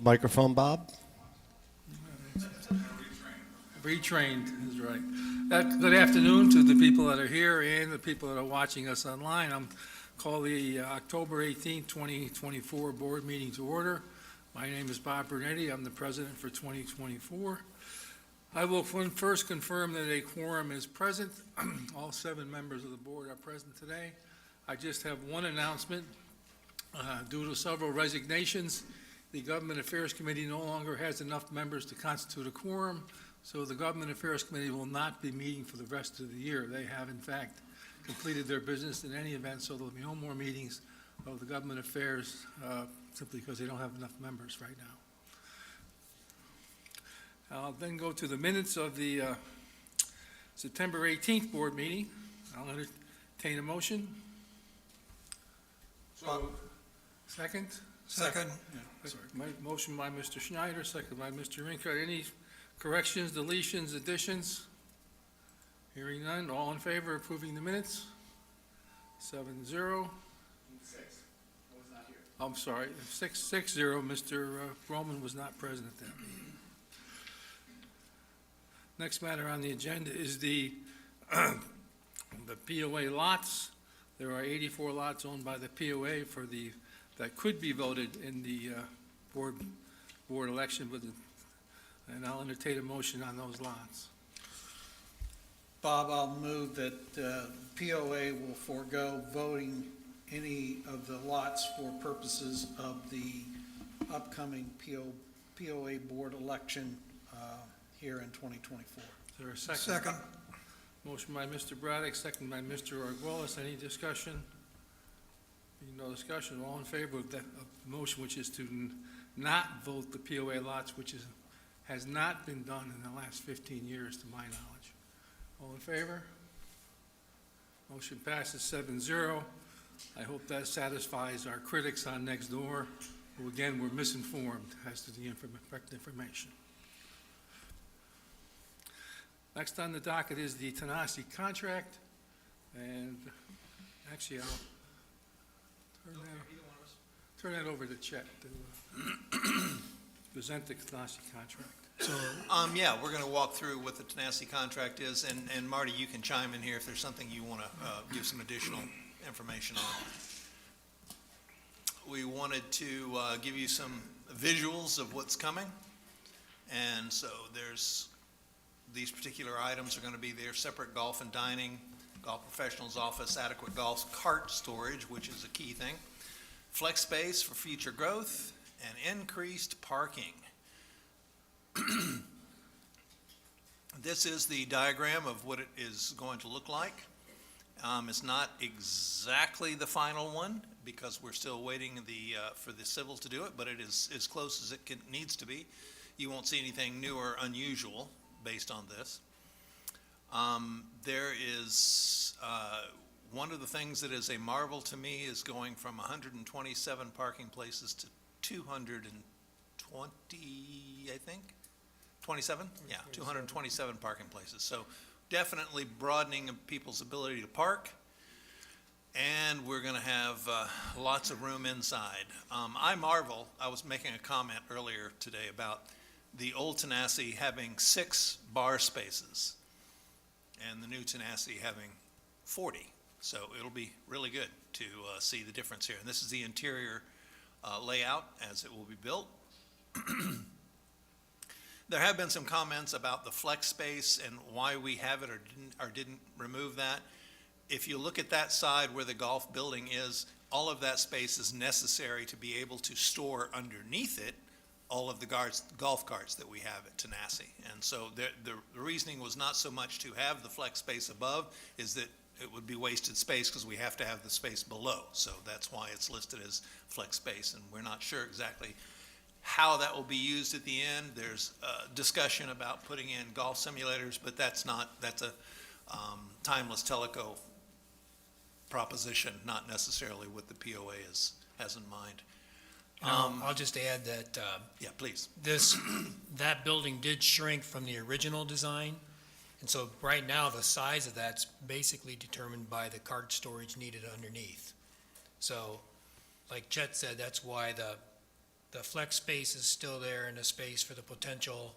Microphone, Bob? Retrained is right. Good afternoon to the people that are here and the people that are watching us online. I'm call the October 18th, 2024 board meeting to order. My name is Bob Bernetti. I'm the president for 2024. I will first confirm that a quorum is present. All 7 members of the board are present today. I just have one announcement. Due to several resignations, the Government Affairs Committee no longer has enough members to constitute a quorum, so the Government Affairs Committee will not be meeting for the rest of the year. They have, in fact, completed their business in any event, so there will be no more meetings of the Government Affairs simply because they don't have enough members right now. I'll then go to the minutes of the September 18th board meeting. I'll entertain a motion. So, second? Second. Yeah, motion by Mr. Schneider, second by Mr. Rinkart. Any corrections, deletions, additions? Hearing none, all in favor of approving the minutes? 7-0. 6. I was not here. I'm sorry, 6-0. Mr. Roman was not present at that meeting. Next matter on the agenda is the POA lots. There are 84 lots owned by the POA that could be voted in the board election, and I'll entertain a motion on those lots. Bob, I'll move that POA will forego voting any of the lots for purposes of the upcoming POA board election here in 2024. Is there a second? Second. Motion by Mr. Braddock, second by Mr. Arguelles. Any discussion? Being no discussion, all in favor of that motion, which is to not vote the POA lots, which has not been done in the last 15 years, to my knowledge. All in favor? Motion passes 7-0. I hope that satisfies our critics on Nextdoor, who again were misinformed as to the correct information. Next on the docket is the Tanasi Contract, and actually I'll turn that over to Chet to present the Tanasi Contract. So, yeah, we're going to walk through what the Tanasi Contract is, and Marty, you can chime in here if there's something you want to give some additional information on. We wanted to give you some visuals of what's coming, and so these particular items are going to be there: separate golf and dining, golf professionals office, adequate golf cart storage, which is a key thing, flex space for future growth, and increased parking. This is the diagram of what it is going to look like. It's not exactly the final one because we're still waiting for the civil to do it, but it is as close as it needs to be. You won't see anything new or unusual based on this. There is one of the things that is a marvel to me is going from 127 parking places to 220, I think. 27? Yeah, 227 parking places. So definitely broadening of people's ability to park. And we're going to have lots of room inside. I marvel, I was making a comment earlier today about the old Tanasi having 6 bar spaces and the new Tanasi having 40. So it'll be really good to see the difference here. And this is the interior layout as it will be built. There have been some comments about the flex space and why we have it or didn't remove that. If you look at that side where the golf building is, all of that space is necessary to be able to store underneath it all of the golf carts that we have at Tanasi. And so the reasoning was not so much to have the flex space above, is that it would be wasted space because we have to have the space below. So that's why it's listed as flex space, and we're not sure exactly how that will be used at the end. There's discussion about putting in golf simulators, but that's a timeless teleco proposition, not necessarily what the POA has in mind. I'll just add that Yeah, please. that building did shrink from the original design, and so right now the size of that's basically determined by the cart storage needed underneath. So, like Chet said, that's why the the flex space is still there and the space for the potential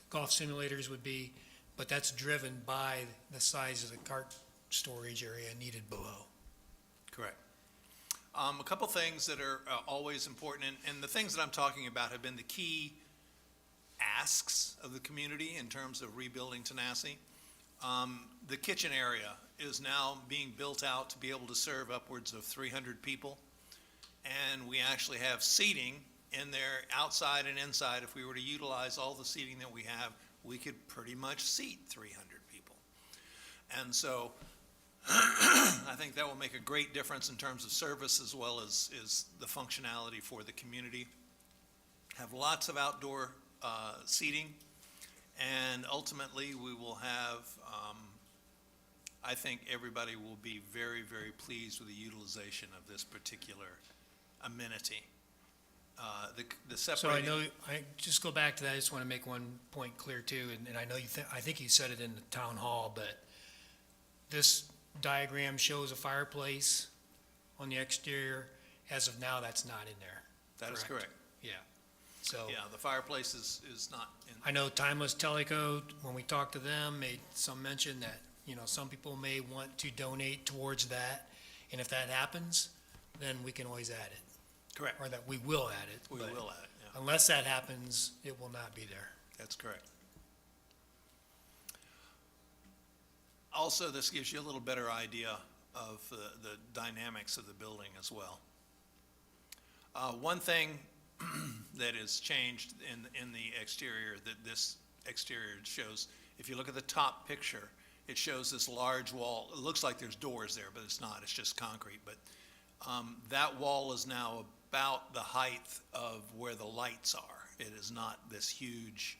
golf simulators would be, but that's driven by the size of the cart storage area needed below. Correct. A couple things that are always important, and the things that I'm talking about have been the key asks of the community in terms of rebuilding Tanasi. The kitchen area is now being built out to be able to serve upwards of 300 people. And we actually have seating in there, outside and inside. If we were to utilize all the seating that we have, we could pretty much seat 300 people. And so I think that will make a great difference in terms of service as well as the functionality for the community. Have lots of outdoor seating, and ultimately we will have, I think everybody will be very, very pleased with the utilization of this particular amenity. The So I separating. know, I just go back to that, I just want to make one point clear too, and I know I think you said it in the town hall, but this diagram shows a fireplace on the exterior. As of now, that's not in there. That is correct. Yeah, so. Yeah, the fireplace is not in. I know Timeless Teleco, when we talked to them, made some mention that, some people may want to donate towards that. And if that happens, then we can always add it, Correct. or that we will add it. We but will add it, yeah. Unless that happens, it will not be there. That's correct. Also, this gives you a little better idea of the dynamics of the building as well. One thing that has changed in the exterior, that this exterior shows, if you look at the top picture, it shows this large wall. It looks like there's doors there, but it's not. It's just concrete. But that wall is now about the height of where the lights are. It is not this huge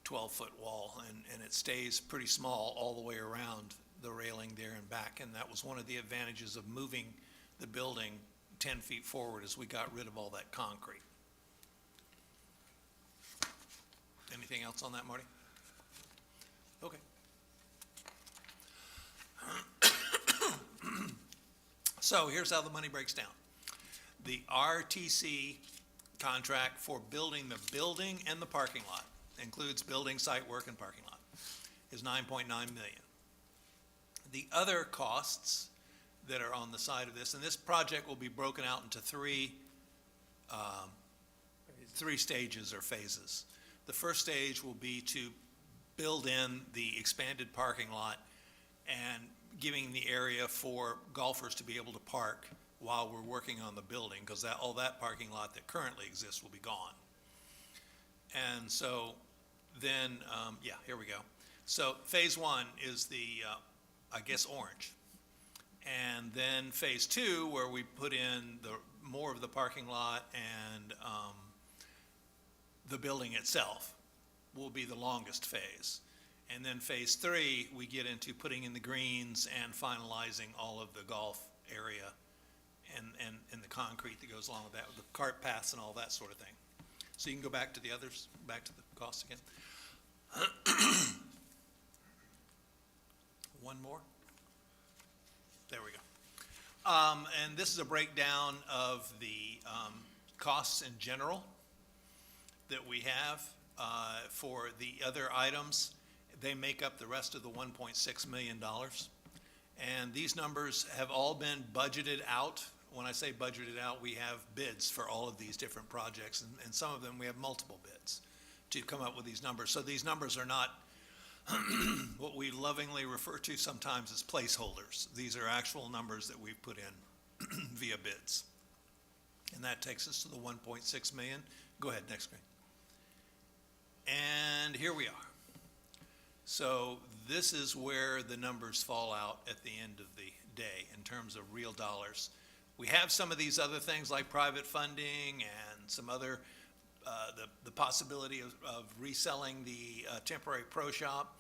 12-foot wall, and it stays pretty small all the way around the railing there and back. And that was one of the advantages of moving the building 10 feet forward, as we got rid of all that concrete. Anything else on that, Marty? Okay. So here's how the money breaks down. The RTC contract for building the building and the parking lot, includes building, site work, and parking lot, is $9.9 million. The other costs that are on the side of this, and this project will be broken out into three stages or phases. The first stage will be to build in the expanded parking lot and giving the area for golfers to be able to park while we're working on the building, because all that parking lot that currently exists will be gone. And so then, here we go. So phase one is the, I guess, orange. And then phase two, where we put in more of the parking lot and the building itself, will be the longest phase. And then phase three, we get into putting in the greens and finalizing all of the golf area and the concrete that goes along with that, with the cart paths and all that sort of thing. So you can go back to the others, back to the costs again. One more. There we go. And this is a breakdown of the costs in general that we have for the other items. They make up the rest of the $1.6 million. And these numbers have all been budgeted out. When I say budgeted out, we have bids for all of these different projects, and some of them we have multiple bids to come up with these numbers. So these numbers are not what we lovingly refer to sometimes as placeholders. These are actual numbers that we've put in via bids. And that takes us to the 1.6 million. Go ahead, next screen. And here we are. So this is where the numbers fall out at the end of the day in terms of real dollars. We have some of these other things like private funding and some other, the possibility of reselling the temporary pro shop.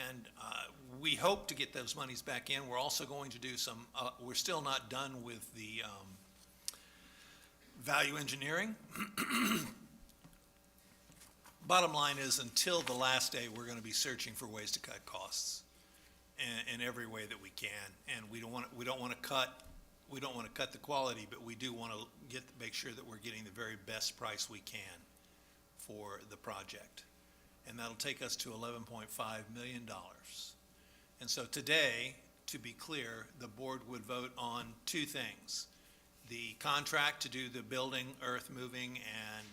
And we hope to get those monies back in. We're also going to do some, we're still not done with the value engineering. Bottom line is, until the last day, we're going to be searching for ways to cut costs in every way that we can. And we don't want to cut we don't want to cut the quality, but we do want to make sure that we're getting the very best price we can for the project. And that'll take us to $11.5 million. And so today, to be clear, the board would vote on two things. The contract to do the building, earth moving, and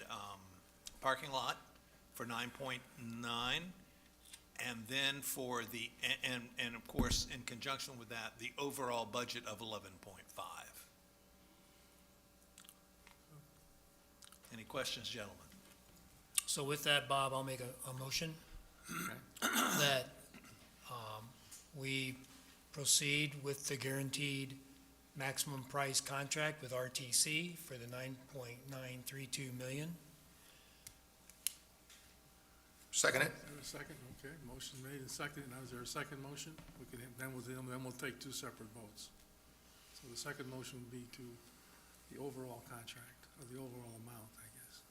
parking lot for 9.9, and then for the, and of course, in conjunction with that, the overall budget of 11.5. Any questions, gentlemen? So with that, Bob, I'll make a motion that we proceed with the guaranteed maximum price contract with RTC for the $9.932 million. Second it? Is there a second? Okay, motion made and seconded. Now, is there a second motion? We can, then we'll take two separate votes. So the second motion would be to the overall contract, or the overall amount, I guess.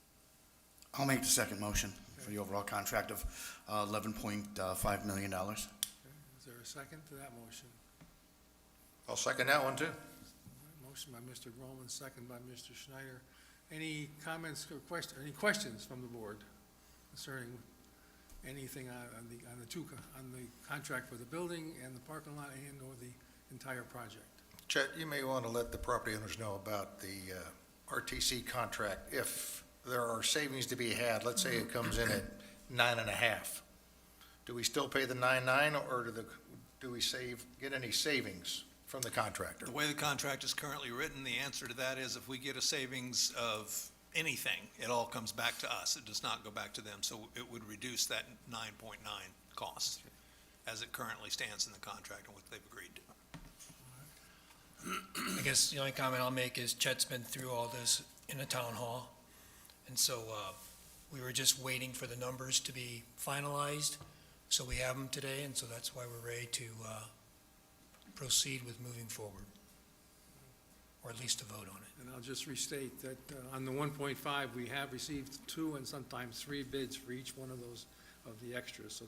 I'll make the second motion for the overall contract of $11.5 million. Okay, is there a second to that motion? I'll second that one, too. All right, motion by Mr. Groman, second by Mr. Schneider. Any comments or any questions from the board concerning anything on the contract for the building and the parking lot and or the entire project? Chet, you may want to let the property owners know about the RTC contract. If there are savings to be had, let's say it comes in at 9.5, do we still pay the 9.9, or do we get any savings from the contractor? The way the contract is currently written, the answer to that is if we get a savings of anything, it all comes back to us. It does not go back to them. So it would reduce that 9.9 cost as it currently stands in the contract and what they've agreed to. I guess the only comment I'll make is Chet's been through all this in the town hall. And so we were just waiting for the numbers to be finalized. So we have them today, and so that's why we're ready to proceed with moving forward, or at least to vote on it. And I'll just restate that on the 1.5, we have received 2 and sometimes 3 bids for each one of those, of the extras. So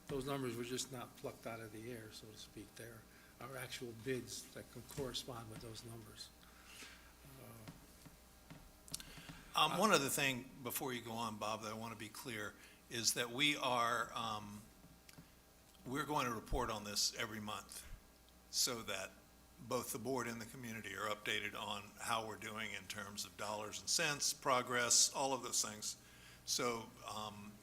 those numbers were just not plucked out of the air, so to speak. They're our actual bids that can correspond with those numbers. One other thing before you go on, Bob, that I want to be clear is that we're going to report on this every month so that both the board and the community are updated on how we're doing in terms of dollars and cents, progress, all of those things. So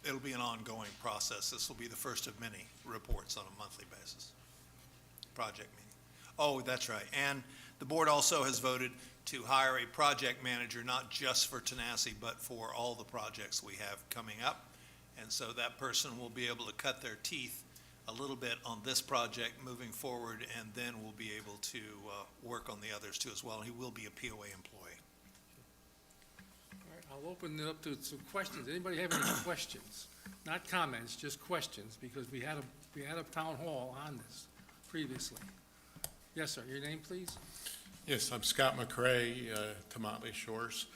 it'll be an ongoing process. This will be the first of many reports on a monthly basis. Project meeting. Oh, that's right. And the board also has voted to hire a project manager, not just for Tanasi, but for all the projects we have coming up. And so that person will be able to cut their teeth a little bit on this project moving forward, and then we'll be able to work on the others too as well. He will be a POA employee. All right, I'll open it up to some questions. Anybody have any questions? Not comments, just questions, because we had a town hall on this previously. Yes, sir. Your name, please? Yes, I'm Scott McRae, Tomotley Shores.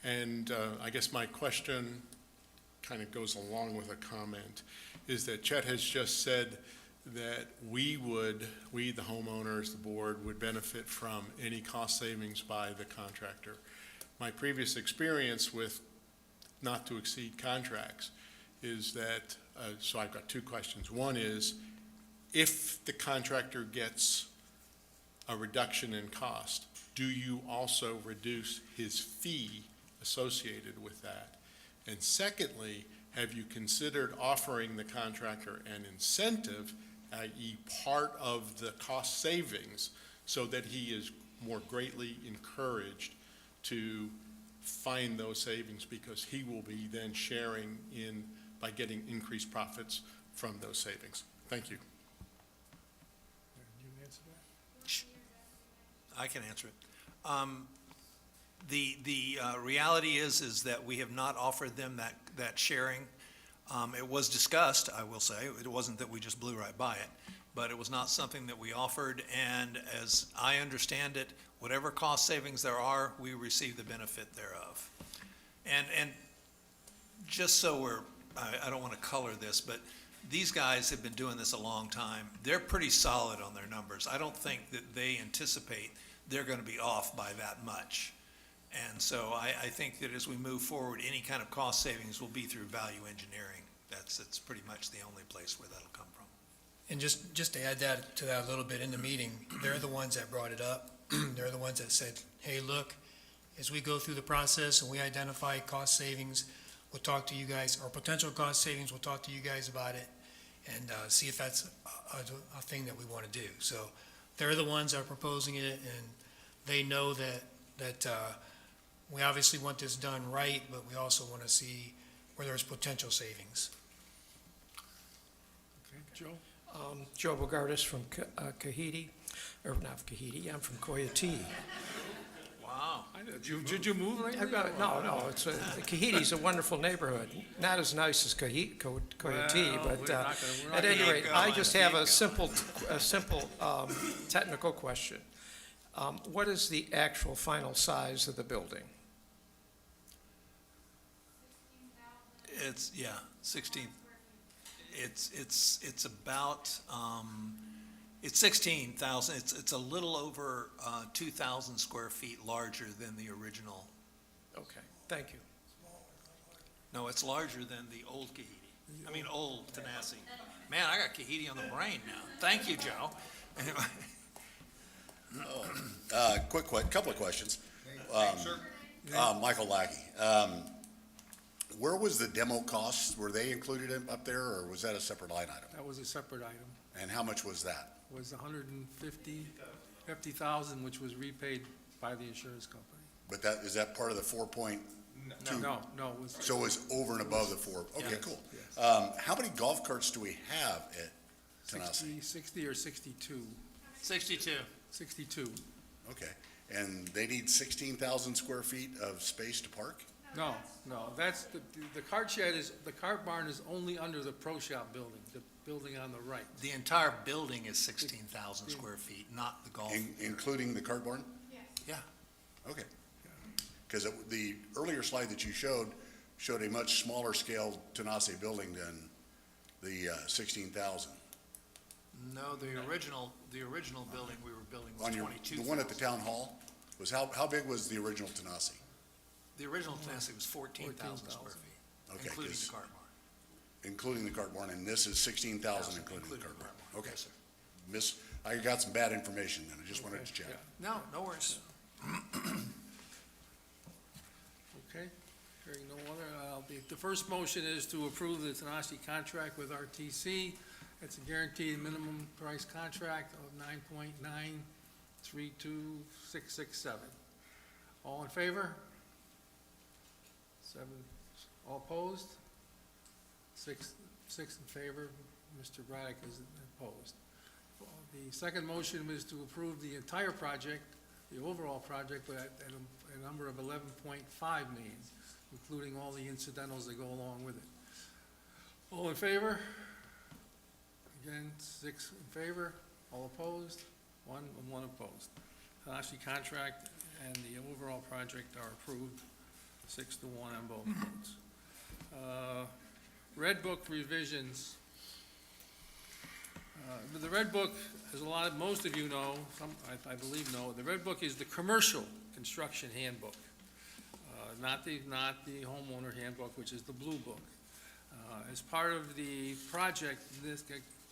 And I guess my question kind of goes along with a comment, is that Chet has just said that we, the homeowners, the board, would benefit from any cost savings by the contractor. My previous experience with not to exceed contracts is that, so I've got two questions. One is, if the contractor gets a reduction in cost, do you also reduce his fee associated with that? And secondly, have you considered offering the contractor an incentive, i.e. part of the cost savings, so that he is more greatly encouraged to find those savings, because he will be then sharing in by getting increased profits from those savings? Thank you. Did you answer that? I can answer it. The reality is that we have not offered them that sharing. It was discussed, I will say. It wasn't that we just blew right by it, but it was not something that we offered. And as I understand it, whatever cost savings there are, we receive the benefit thereof. And just so I don't want to color this, but these guys have been doing this a long time. They're pretty solid on their numbers. I don't think that they anticipate they're going to be off by that much. And so I think that as we move forward, any kind of cost savings will be through value engineering. That's pretty much the only place where that'll come from. And just to add that to that a little bit, in the meeting, they're the ones that brought it up. They're the ones that said, hey, look, as we go through the process and we identify cost savings, we'll talk to you guys, or potential cost savings, we'll talk to you guys about it and see if that's a thing that we want to do. So they're the ones that are proposing it, and they know that we obviously want this done right, but we also want to see where there's potential savings. Okay, Joe? Joe Bogardus from Kahiti, or not Kahiti, I'm from Coyote. Wow. Did you move lately? No, Kahiti's a wonderful neighborhood, not as nice as Coyote, Well, but we're not at any gonna rate, go I on just it. have Keep a simple technical question. What is the actual final size of the building? It's, 16. It's about, it's 16,000. It's a little over 2,000 square feet larger than the original. Okay, thank you. No, it's larger than the old Kahiti. I mean, old Tanasi. Man, I got Kahiti on the brain now. Thank you, Joe. Anyway. Couple of questions. Michael Lackey. Where was the demo costs? Were they included up there, or was that a separate line item? That was a separate item. And how much was that? Was 150,000, which was repaid by the insurance company. But is that part of the 4.2? No, it was. So it was over and above the 4, okay, Yes, cool. yes. How many golf carts do we have at Tanasi? 60 or 62? 62. 62. Okay, and they need 16,000 square feet of space to park? No, that's, the cart shed the cart barn is only under the pro shop building, the building on the right. The entire building is 16,000 square feet, not the golf. Including the cart barn? Yeah. Okay. Because the earlier slide that you showed a much smaller scale Tanasi building than the 16,000. No, the original building we were building was On your, 22,000. the one at the town hall, was how big was the original Tanasi? The original Tanasi was 14,000 square feet, Okay, including 'cause- the cart barn. Including the cart barn, and this is 16,000 including the cart barn? Okay. Yes, sir. I got some bad information then, I just wanted to check. Yeah. No, no worries. Okay, hearing no other, the first motion is to approve the Tanasi contract with RTC. It's a guaranteed minimum price contract of 9.932667. All in favor? 7, all opposed? 6 in favor, Mr. Braddock is opposed. The second motion was to approve the entire project, the overall project, but at a number of 11.5 million, including all the incidentals that go along with it. All in favor? Again, 6 in favor, all opposed, 1 opposed. Tanasi contract and the overall project are approved, 6-1 on both votes. Redbook Revisions. The Red Book, as most of you know, I believe know, the Red Book is the commercial construction handbook, not the homeowner handbook, which is the blue book. As part of the project, this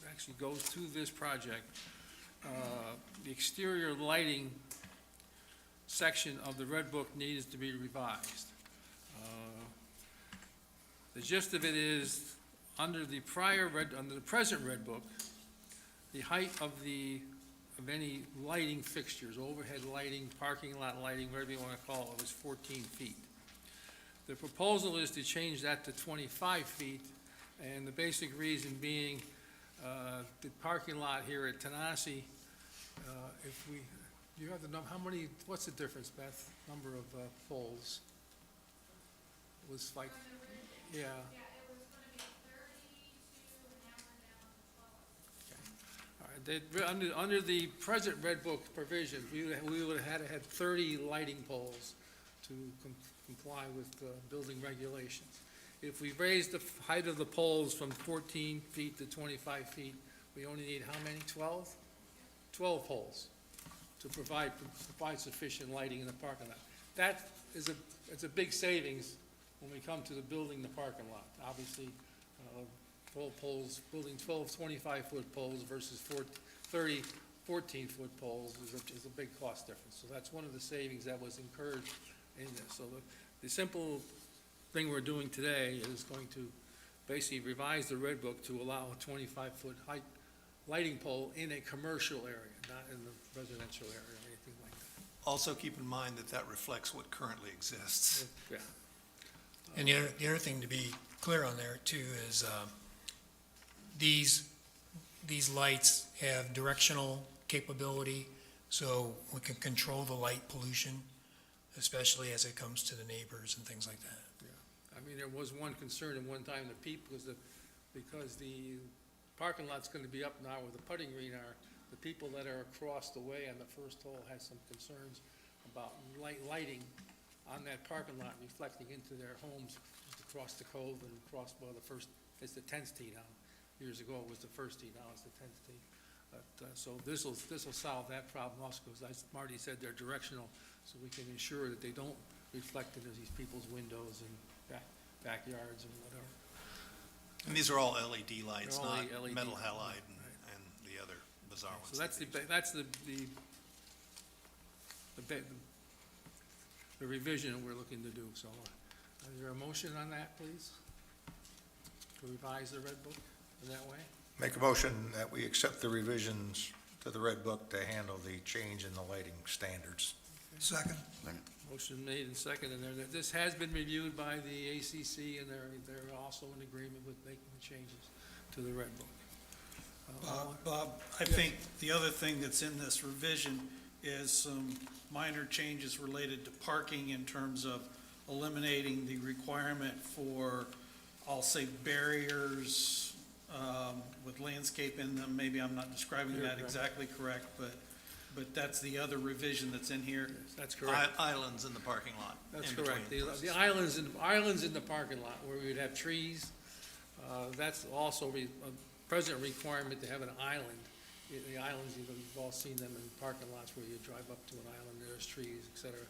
actually goes to this project, the exterior lighting section of the Red Book needs to be revised. The gist of it is, under the present Red Book, the height of any lighting fixtures, overhead lighting, parking lot lighting, whatever you want to call it, was 14 feet. The proposal is to change that to 25 feet, and the basic reason being the parking lot here at Tanasi, you have the number, what's the difference, Beth, number of poles? It was like, yeah. Yeah, it was gonna be 32, and now we're down to 12. All right, under the present Red Book provision, we would have had 30 lighting poles to comply with building regulations. If we raise the height of the poles from 14 feet to 25 feet, we only need how many, 12? 12 poles to provide sufficient lighting in the parking lot. That is it's a big savings when we come to the building the parking lot. Obviously, 12 poles, building 12 25-foot poles versus 30 14-foot poles is a big cost difference. So that's one of the savings that was incurred in this. So the simple thing we're doing today is going to basically revise the Red Book to allow a 25-foot height lighting pole in a commercial area, not in the residential area or anything like that. Also, keep in mind that that reflects what currently exists. Yeah. And the other thing to be clear on there too is, these lights have directional capability, so we can control the light pollution, especially as it comes to the neighbors and things like that. I mean, there was one concern at one time, because the parking lot's gonna be up now where the putting green are, the people that are across the way on the first hole had some concerns about lighting on that parking lot reflecting into their homes just across the cove and across, well, it's the 10th tee now. Years ago, it was the first tee, now it's the 10th tee. But, so this'll solve that problem also, because as Marty said, they're directional, so we can ensure that they don't reflect into these people's windows and backyards and whatever. And these are all LED lights, They're all not LED, metal halide right. and the other bizarre ones. So that's the revision we're looking to do. So is there a motion on that, please? To revise the Red Book in that way? Make a motion that we accept the revisions to the Red Book to handle the change in the lighting standards. Second. Motion made and seconded, and this has been reviewed by the ACC, and they're also in agreement with making the changes to the Red Book. Bob, I think the other thing that's in this revision is some minor changes related to parking in terms of eliminating the requirement for, I'll say, barriers with landscape in them. Maybe I'm not describing that exactly correct, but that's the other revision that's in here. That's correct. Islands in the parking lot. That's in correct. between The places. islands in the parking lot where we would have trees, that's also a present requirement to have an island. The islands, you've all seen them in parking lots where you drive up to an island, there's trees, et cetera.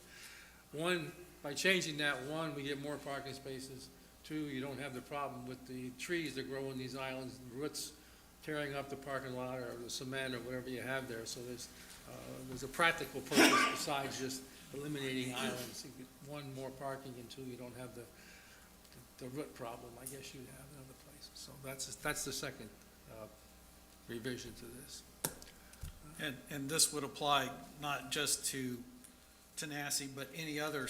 One, by changing that, one, we get more parking spaces. Two, you don't have the problem with the trees that grow in these islands, roots tearing up the parking lot or the cement or whatever you have there. So there's a practical purpose besides just eliminating islands. You get one, more parking, and two, you don't have the root problem, I guess you'd have in other places. So that's the second revision to this. And this would apply not just to Tanasi, but any other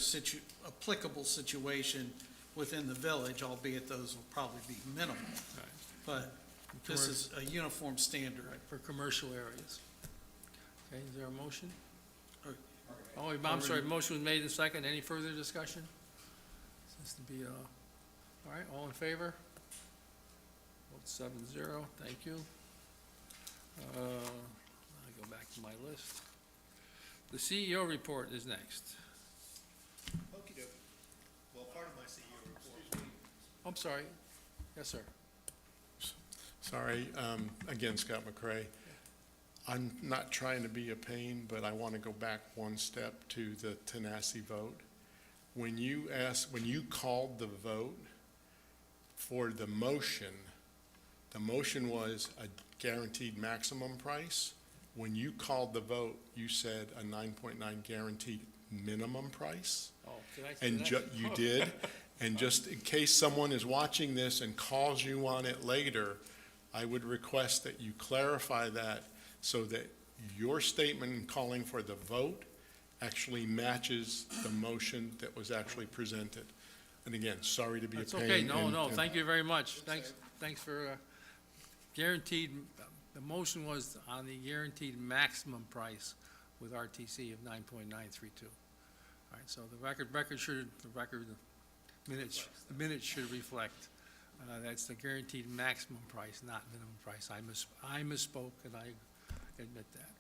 applicable situation within the village, albeit those will probably be minimal. Right. But this is a uniform standard. Right, for commercial areas. Okay, is there a motion? Or- Oh, I'm sorry, motion was made and second. Any further discussion? Seems to be, all right, all in favor? Vote 7-0, thank you. I go back to my list. The CEO report is next. Okey-dokey. Well, part of my CEO report. I'm sorry. Yes, sir. Sorry, again, Scott McCrae. I'm not trying to be a pain, but I want to go back one step to the Tanasi vote. When you called the vote for the motion was a guaranteed maximum price. When you called the vote, you said a 9.9 guaranteed minimum price. Oh, did I say And that? you did. And just in case someone is watching this and calls you on it later, I would request that you clarify that so that your statement in calling for the vote actually matches the motion that was actually presented. And again, sorry to be a pain. That's okay, no, and- thank you very much. Thanks for guaranteed, the motion was on the guaranteed maximum price with RTC of 9.932. All right, so the minutes should reflect, that's the guaranteed maximum price, not minimum price. I misspoke, and I admit that.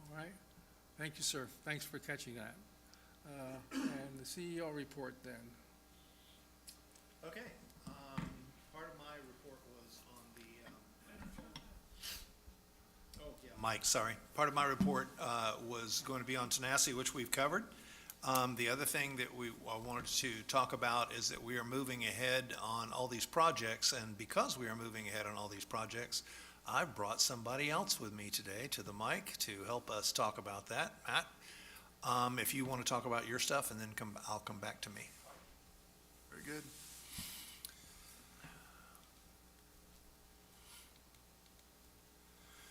All right, thank you, sir. Thanks for catching that. And the CEO report then. Okay, part of my report was on the, Mike, sorry. Part of my report was going to be on Tanasi, which we've covered. The other thing that I wanted to talk about is that we are moving ahead on all these projects, and because we are moving ahead on all these projects, I've brought somebody else with me today to the mic to help us talk about that. Matt, if you want to talk about your stuff, and then I'll come back to me. Very good.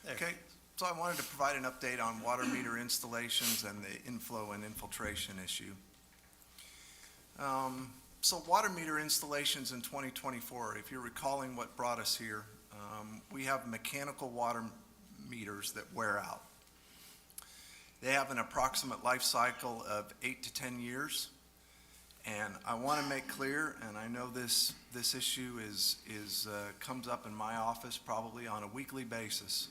There. Okay, so I wanted to provide an update on water meter installations and the inflow and infiltration issue. So water meter installations in 2024, if you're recalling what brought us here, we have mechanical water meters that wear out. They have an approximate life cycle of 8 to 10 years. And I want to make clear, and I know this issue comes up in my office probably on a weekly basis.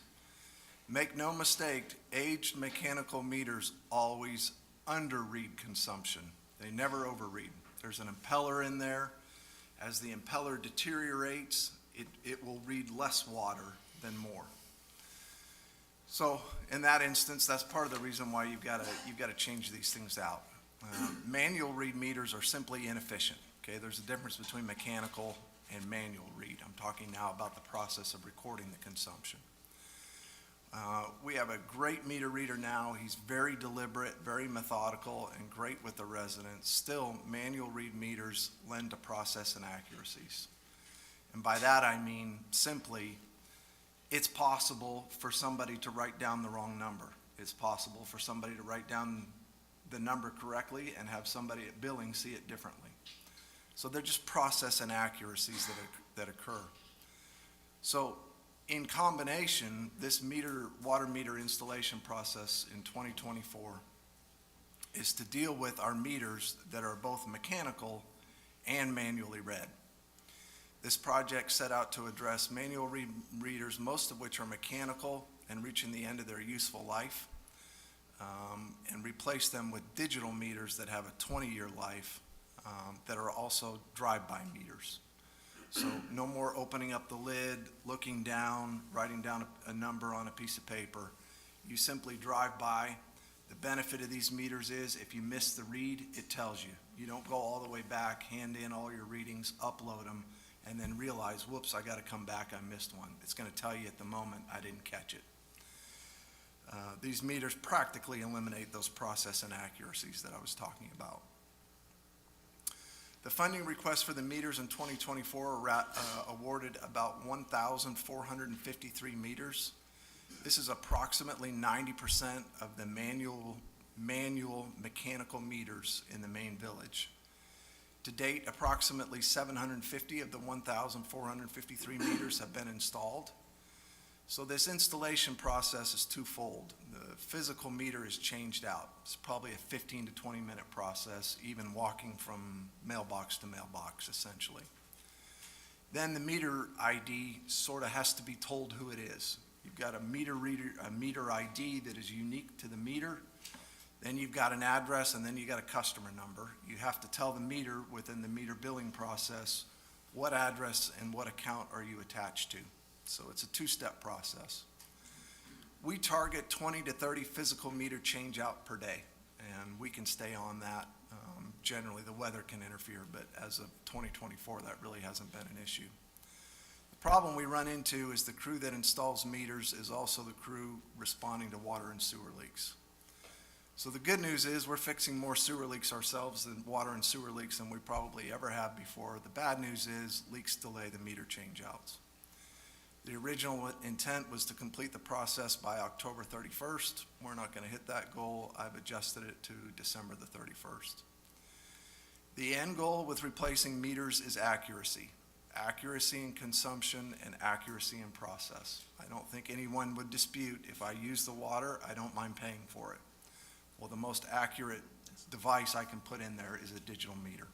Make no mistake, aged mechanical meters always underread consumption. They never overread. There's an impeller in there. As the impeller deteriorates, it will read less water than more. So in that instance, that's part of the reason why you've got to change these things out. Manual read meters are simply inefficient. Okay, there's a difference between mechanical and manual read. I'm talking now about the process of recording the consumption. We have a great meter reader now. He's very deliberate, very methodical, and great with the residents. Still, manual read meters lend to process inaccuracies. And by that I mean simply, it's possible for somebody to write down the wrong number. It's possible for somebody to write down the number correctly and have somebody at billing see it differently. So they're just process inaccuracies that occur. So in combination, this water meter installation process in 2024 is to deal with our meters that are both mechanical and manually read. This project set out to address manual readers, most of which are mechanical and reaching the end of their useful life, and replace them with digital meters that have a 20-year life that are also drive-by meters. So no more opening up the lid, looking down, writing down a number on a piece of paper. You simply drive by. The benefit of these meters is if you miss the read, it tells you. You don't go all the way back, hand in all your readings, upload them, and then realize, whoops, I got to come back, I missed one. It's going to tell you at the moment I didn't catch it. These meters practically eliminate those process inaccuracies that I was talking about. The funding request for the meters in 2024 awarded about 1,453 meters. This is approximately 90% of the manual mechanical meters in the main village. To date, approximately 750 of the 1,453 meters have been installed. So this installation process is twofold. The physical meter is changed out. It's probably a 15 to 20 minute process, even walking from mailbox to mailbox, essentially. Then the meter ID sort of has to be told who it is. You've got a meter ID that is unique to the meter. Then you've got an address, and then you got a customer number. You have to tell the meter within the meter billing process what address and what account are you attached to. So it's a two-step process. We target 20 to 30 physical meter change out per day, and we can stay on that. Generally, the weather can interfere, but as of 2024, that really hasn't been an issue. The problem we run into is the crew that installs meters is also the crew responding to water and sewer leaks. So the good news is we're fixing more sewer leaks ourselves than water and sewer leaks than we probably ever have before. The bad news is leaks delay the meter change outs. The original intent was to complete the process by October 31st. We're not going to hit that goal. I've adjusted it to December the 31st. The end goal with replacing meters is accuracy. Accuracy in consumption and accuracy in process. I don't think anyone would dispute if I use the water, I don't mind paying for it. Well, the most accurate device I can put in there is a digital meter.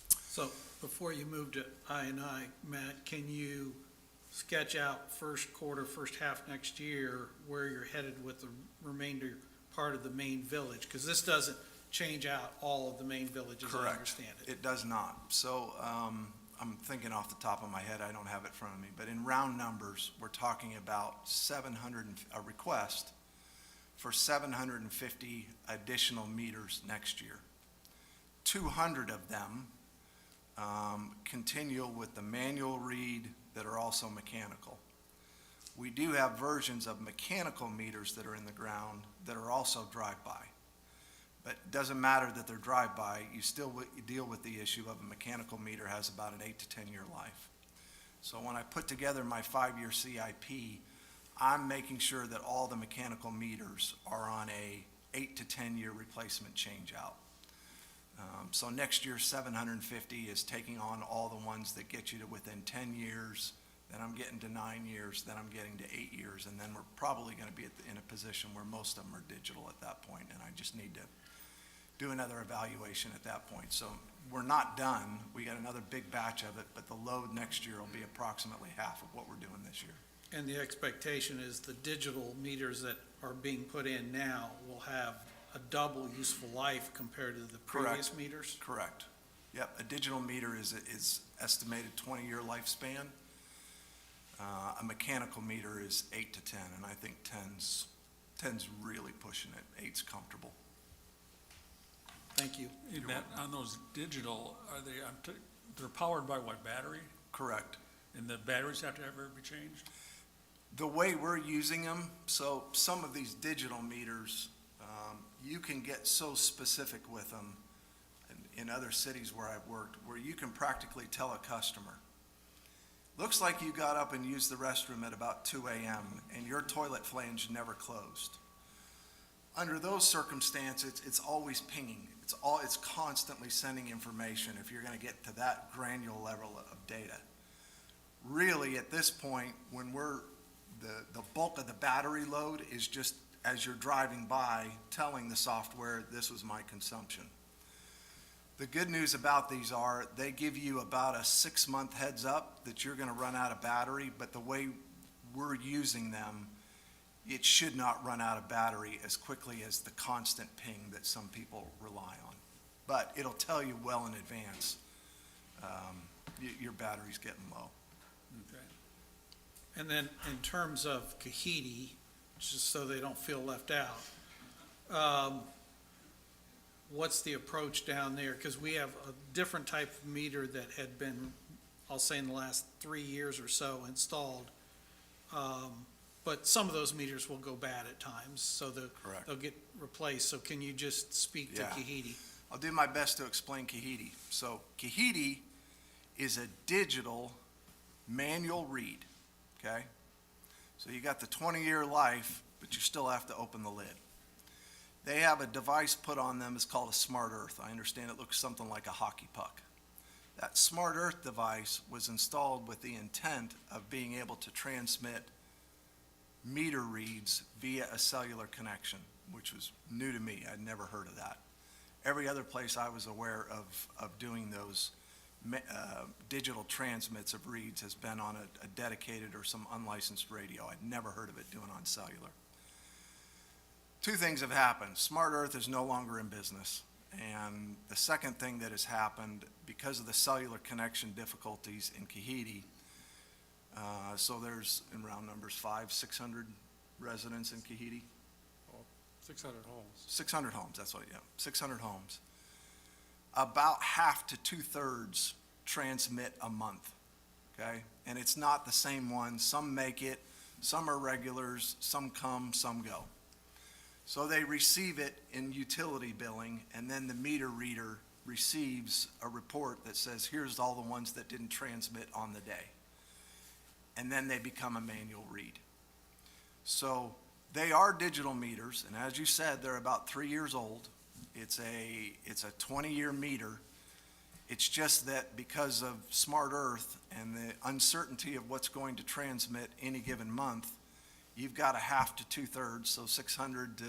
So before you move to I&I, Matt, can you sketch out first quarter, first half next year, where you're headed with the remainder part of the main village? Because this doesn't change out all of the main villages, as I understand it. It does not. So I'm thinking off the top of my head, I don't have it in front of me, but in round numbers, we're talking about a request for 750 additional meters next year. 200 of them continue with the manual read that are also mechanical. We do have versions of mechanical meters that are in the ground that are also drive-by. But it doesn't matter that they're drive-by, you still deal with the issue of a mechanical meter has about an 8 to 10 year life. So when I put together my 5-year CIP, I'm making sure that all the mechanical meters are on a 8 to 10 year replacement change out. So next year, 750 is taking on all the ones that get you to within 10 years, then I'm getting to 9 years, then I'm getting to 8 years, and then we're probably going to be in a position where most of them are digital at that point, and I just need to do another evaluation at that point. So we're not done. We got another big batch of it, but the load next year will be approximately half of what we're doing this year. And the expectation is the digital meters that are being put in now will have a double useful life compared to the previous meters? Correct. Yep, a digital meter is estimated 20-year lifespan. A mechanical meter is 8 to 10, and I think 10's really pushing it. 8's comfortable. Thank you. Hey, Matt, on those digital, are they, they're powered by what, battery? Correct. And the batteries have to ever be changed? The way we're using them, so some of these digital meters, you can get so specific with them in other cities where I've worked, where you can practically tell a customer, looks like you got up and used the restroom at about 2 a.m. and your toilet flange never closed. Under those circumstances, it's always pinging. It's constantly sending information if you're going to get to that granular level of data. Really, at this point, when the bulk of the battery load is just as you're driving by telling the software, this was my consumption. The good news about these are they give you about a 6-month heads up that you're going to run out of battery, but the way we're using them, it should not run out of battery as quickly as the constant ping that some people rely on. But it'll tell you well in advance, your battery's getting low. Okay. And then in terms of Kahiti, just so they don't feel left out, what's the approach down there? Because we have a different type of meter that had been, I'll say in the last 3 years or so installed. But some of those meters will go bad at times, so Correct. they'll get replaced. So can you just speak to Yeah. Kahiti? I'll do my best to explain Kahiti. So Kahiti is a digital manual read, okay? So you got the 20-year life, but you still have to open the lid. They have a device put on them, it's called a Smart Earth. I understand it looks something like a hockey puck. That Smart Earth device was installed with the intent of being able to transmit meter reads via a cellular connection, which was new to me. I'd never heard of that. Every other place I was aware of doing those digital transmits of reads has been on a dedicated or some unlicensed radio. I'd never heard of it doing on cellular. Two things have happened. Smart Earth is no longer in business. And the second thing that has happened, because of the cellular connection difficulties in Kahiti, so there's, in round numbers, 500-600 residents in Kahiti. 600 homes. 600 homes, that's what, yeah, 600 homes. About half to 2/3 transmit a month, okay? And it's not the same one. Some make it, some are regulars, some come, some go. So they receive it in utility billing, and then the meter reader receives a report that says, here's all the ones that didn't transmit on the day. And then they become a manual read. So they are digital meters, and as you said, they're about 3 years old. It's a 20-year meter. It's just that because of Smart Earth and the uncertainty of what's going to transmit any given month, you've got a half to 2/3, so 600 to,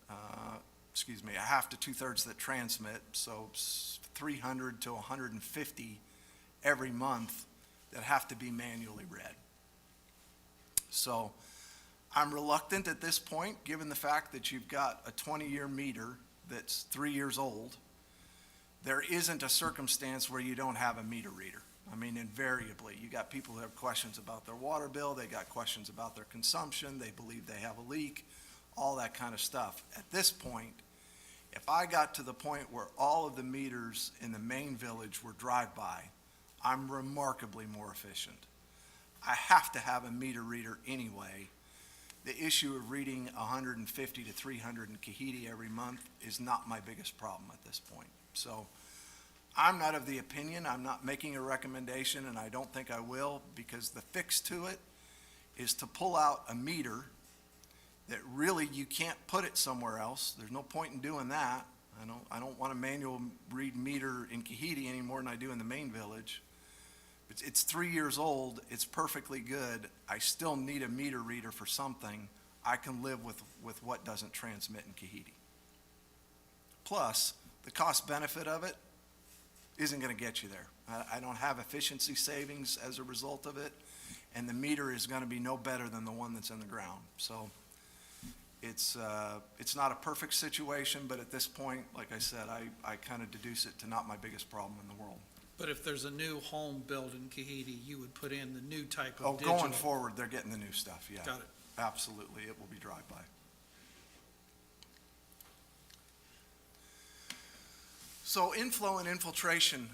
a half to 2/3 that transmit, so 300 to 150 every month that have to be manually read. So I'm reluctant at this point, given the fact that you've got a 20-year meter that's 3 years old, there isn't a circumstance where you don't have a meter reader. I mean, invariably, you got people who have questions about their water bill, they got questions about their consumption, they believe they have a leak, all that kind of stuff. At this point, if I got to the point where all of the meters in the main village were drive-by, I'm remarkably more efficient. I have to have a meter reader anyway. The issue of reading 150 to 300 in Kahidi every month is not my biggest problem at this point. So I'm not of the opinion, I'm not making a recommendation, and I don't think I will, because the fix to it is to pull out a meter that really you can't put it somewhere else. There's no point in doing that. I don't want a manual read meter in Kahidi any more than I do in the main village. It's 3 years old, it's perfectly good. I still need a meter reader for something. I can live with what doesn't transmit in Kahidi. Plus, the cost benefit of it isn't gonna get you there. I don't have efficiency savings as a result of it, and the meter is gonna be no better than the one that's in the ground. So it's not a perfect situation, but at this point, like I said, I kind of deduce it to not my biggest problem in the world. But if there's a new home built in Kahidi, you would put in the new type of digital? Oh, going forward, they're getting the new stuff, yeah. Got it. Absolutely, it will be drive-by. So inflow and infiltration,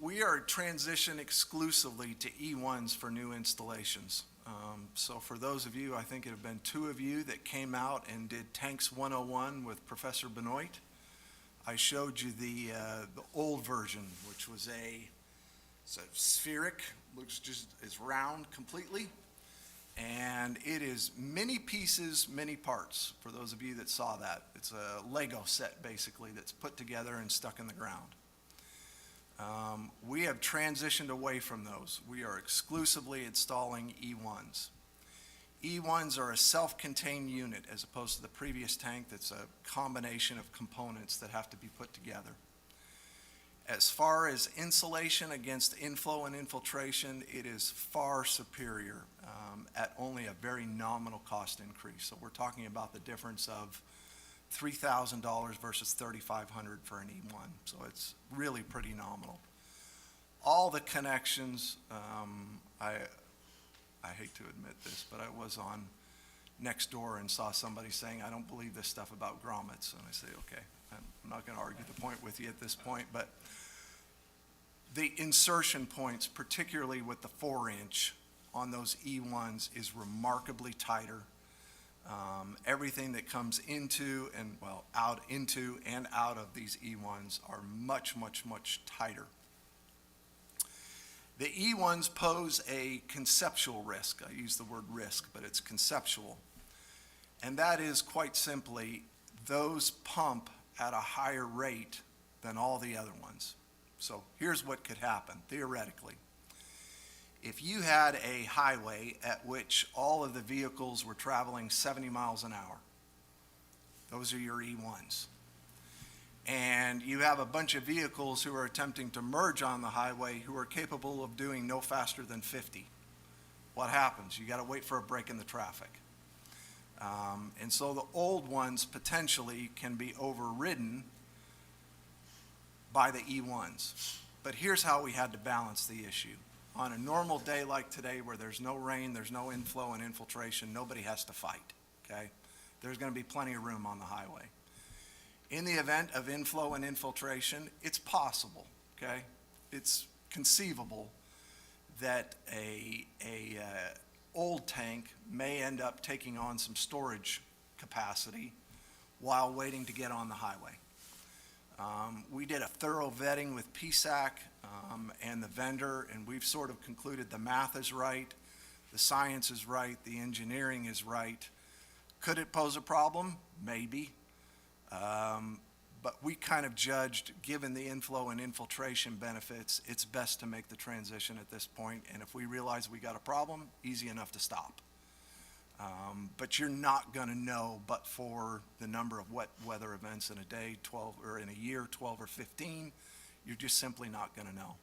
we are transitioned exclusively to E1s for new installations. So for those of you, I think it have been 2 of you that came out and did Tanks 101 with Professor Benoit. I showed you the old version, which was it's a spheric, looks just, it's round completely. And it is many pieces, many parts, for those of you that saw that. It's a Lego set, basically, that's put together and stuck in the ground. We have transitioned away from those. We are exclusively installing E1s. E1s are a self-contained unit as opposed to the previous tank that's a combination of components that have to be put together. As far as insulation against inflow and infiltration, it is far superior at only a very nominal cost increase. So we're talking about the difference of $3,000 versus $3,500 for an E1. So it's really pretty nominal. All the connections, I hate to admit this, but I was on Nextdoor and saw somebody saying, I don't believe this stuff about grommets. And I say, okay, I'm not going to argue the point with you at this point, but the insertion points, particularly with the 4-inch on those E1s, is remarkably tighter. Everything that comes into and, well, out into and out of these E1s are much, much, much tighter. The E1s pose a conceptual risk. I use the word risk, but it's conceptual. And that is quite simply, those pump at a higher rate than all the other ones. So here's what could happen, theoretically. If you had a highway at which all of the vehicles were traveling 70 miles an hour, those are your E1s. And you have a bunch of vehicles who are attempting to merge on the highway who are capable of doing no faster than 50. What happens? You got to wait for a break in the traffic. And so the old ones potentially can be overridden by the E1s. But here's how we had to balance the issue. On a normal day like today where there's no rain, there's no inflow and infiltration, nobody has to fight, okay? There's going to be plenty of room on the highway. In the event of inflow and infiltration, it's possible, okay? It's conceivable that a old tank may end up taking on some storage capacity while waiting to get on the highway. We did a thorough vetting with PSAC and the vendor, and we've sort of concluded the math is right, the science is right, the engineering is right. Could it pose a problem? Maybe. But we kind of judged, given the inflow and infiltration benefits, it's best to make the transition at this point. And if we realize we got a problem, easy enough to stop. But you're not going to know but for the number of wet weather events in a day, 12, or in a year, 12 or 15, you're just simply not going to know.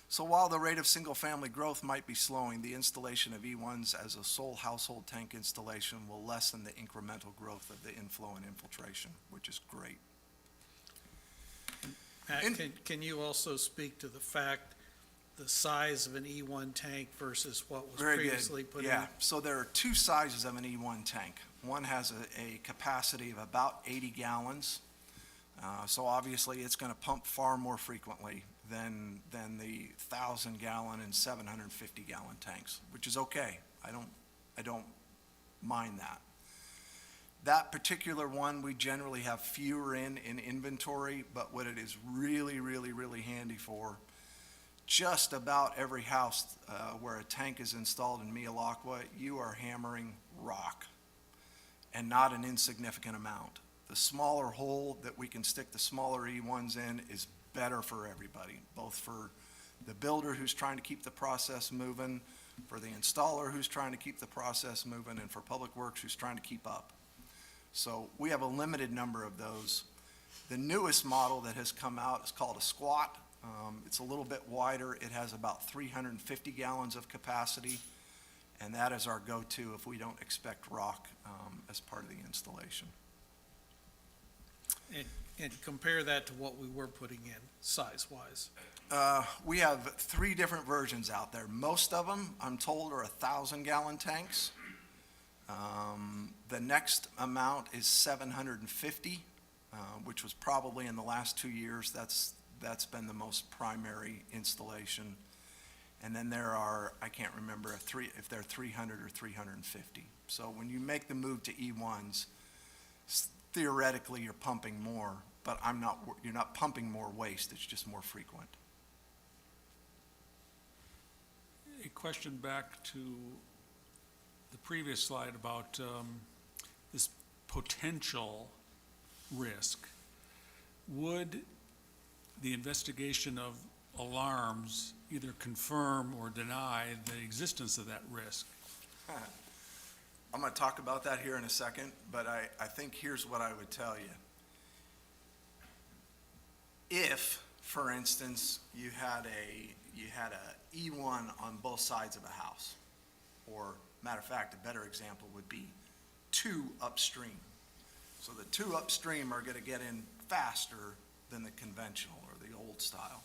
So while the rate of single-family growth might be slowing, the installation of E1s as a sole household tank installation will lessen the incremental growth of the inflow and infiltration, which is great. Matt, In- can you also speak to the fact, the size of an E1 tank versus what was Very previously good. put in? Yeah, so there are two sizes of an E1 tank. One has a capacity of about 80 gallons. So obviously, it's going to pump far more frequently than the 1,000-gallon and 750-gallon tanks, which is okay. I don't mind that. That particular one, we generally have fewer in inventory, but what it is really, really, really handy for, just about every house where a tank is installed in Mialakwa, you are hammering rock, and not an insignificant amount. The smaller hole that we can stick the smaller E1s in is better for everybody, both for the builder who's trying to keep the process moving, for the installer who's trying to keep the process moving, and for Public Works who's trying to keep up. So we have a limited number of those. The newest model that has come out is called a squat. It's a little bit wider. It has about 350 gallons of capacity, and that is our go-to if we don't expect rock as part of the installation. And compare that to what we were putting in, size-wise. We have 3 different versions out there. Most of them, I'm told, are 1,000-gallon tanks. The next amount is 750, which was probably in the last 2 years. That's been the most primary installation. And then there are, I can't remember if they're 300 or 350. So when you make the move to E1s, theoretically you're pumping more, but you're not pumping more waste, it's just more frequent. A question back to the previous slide about this potential risk. Would the investigation of alarms either confirm or deny the existence of that risk? I'm going to talk about that here in a second, but I think here's what I would tell you. If, for instance, you had a E1 on both sides of a house, or matter of fact, a better example would be 2 upstream. So the 2 upstream are going to get in faster than the conventional or the old style.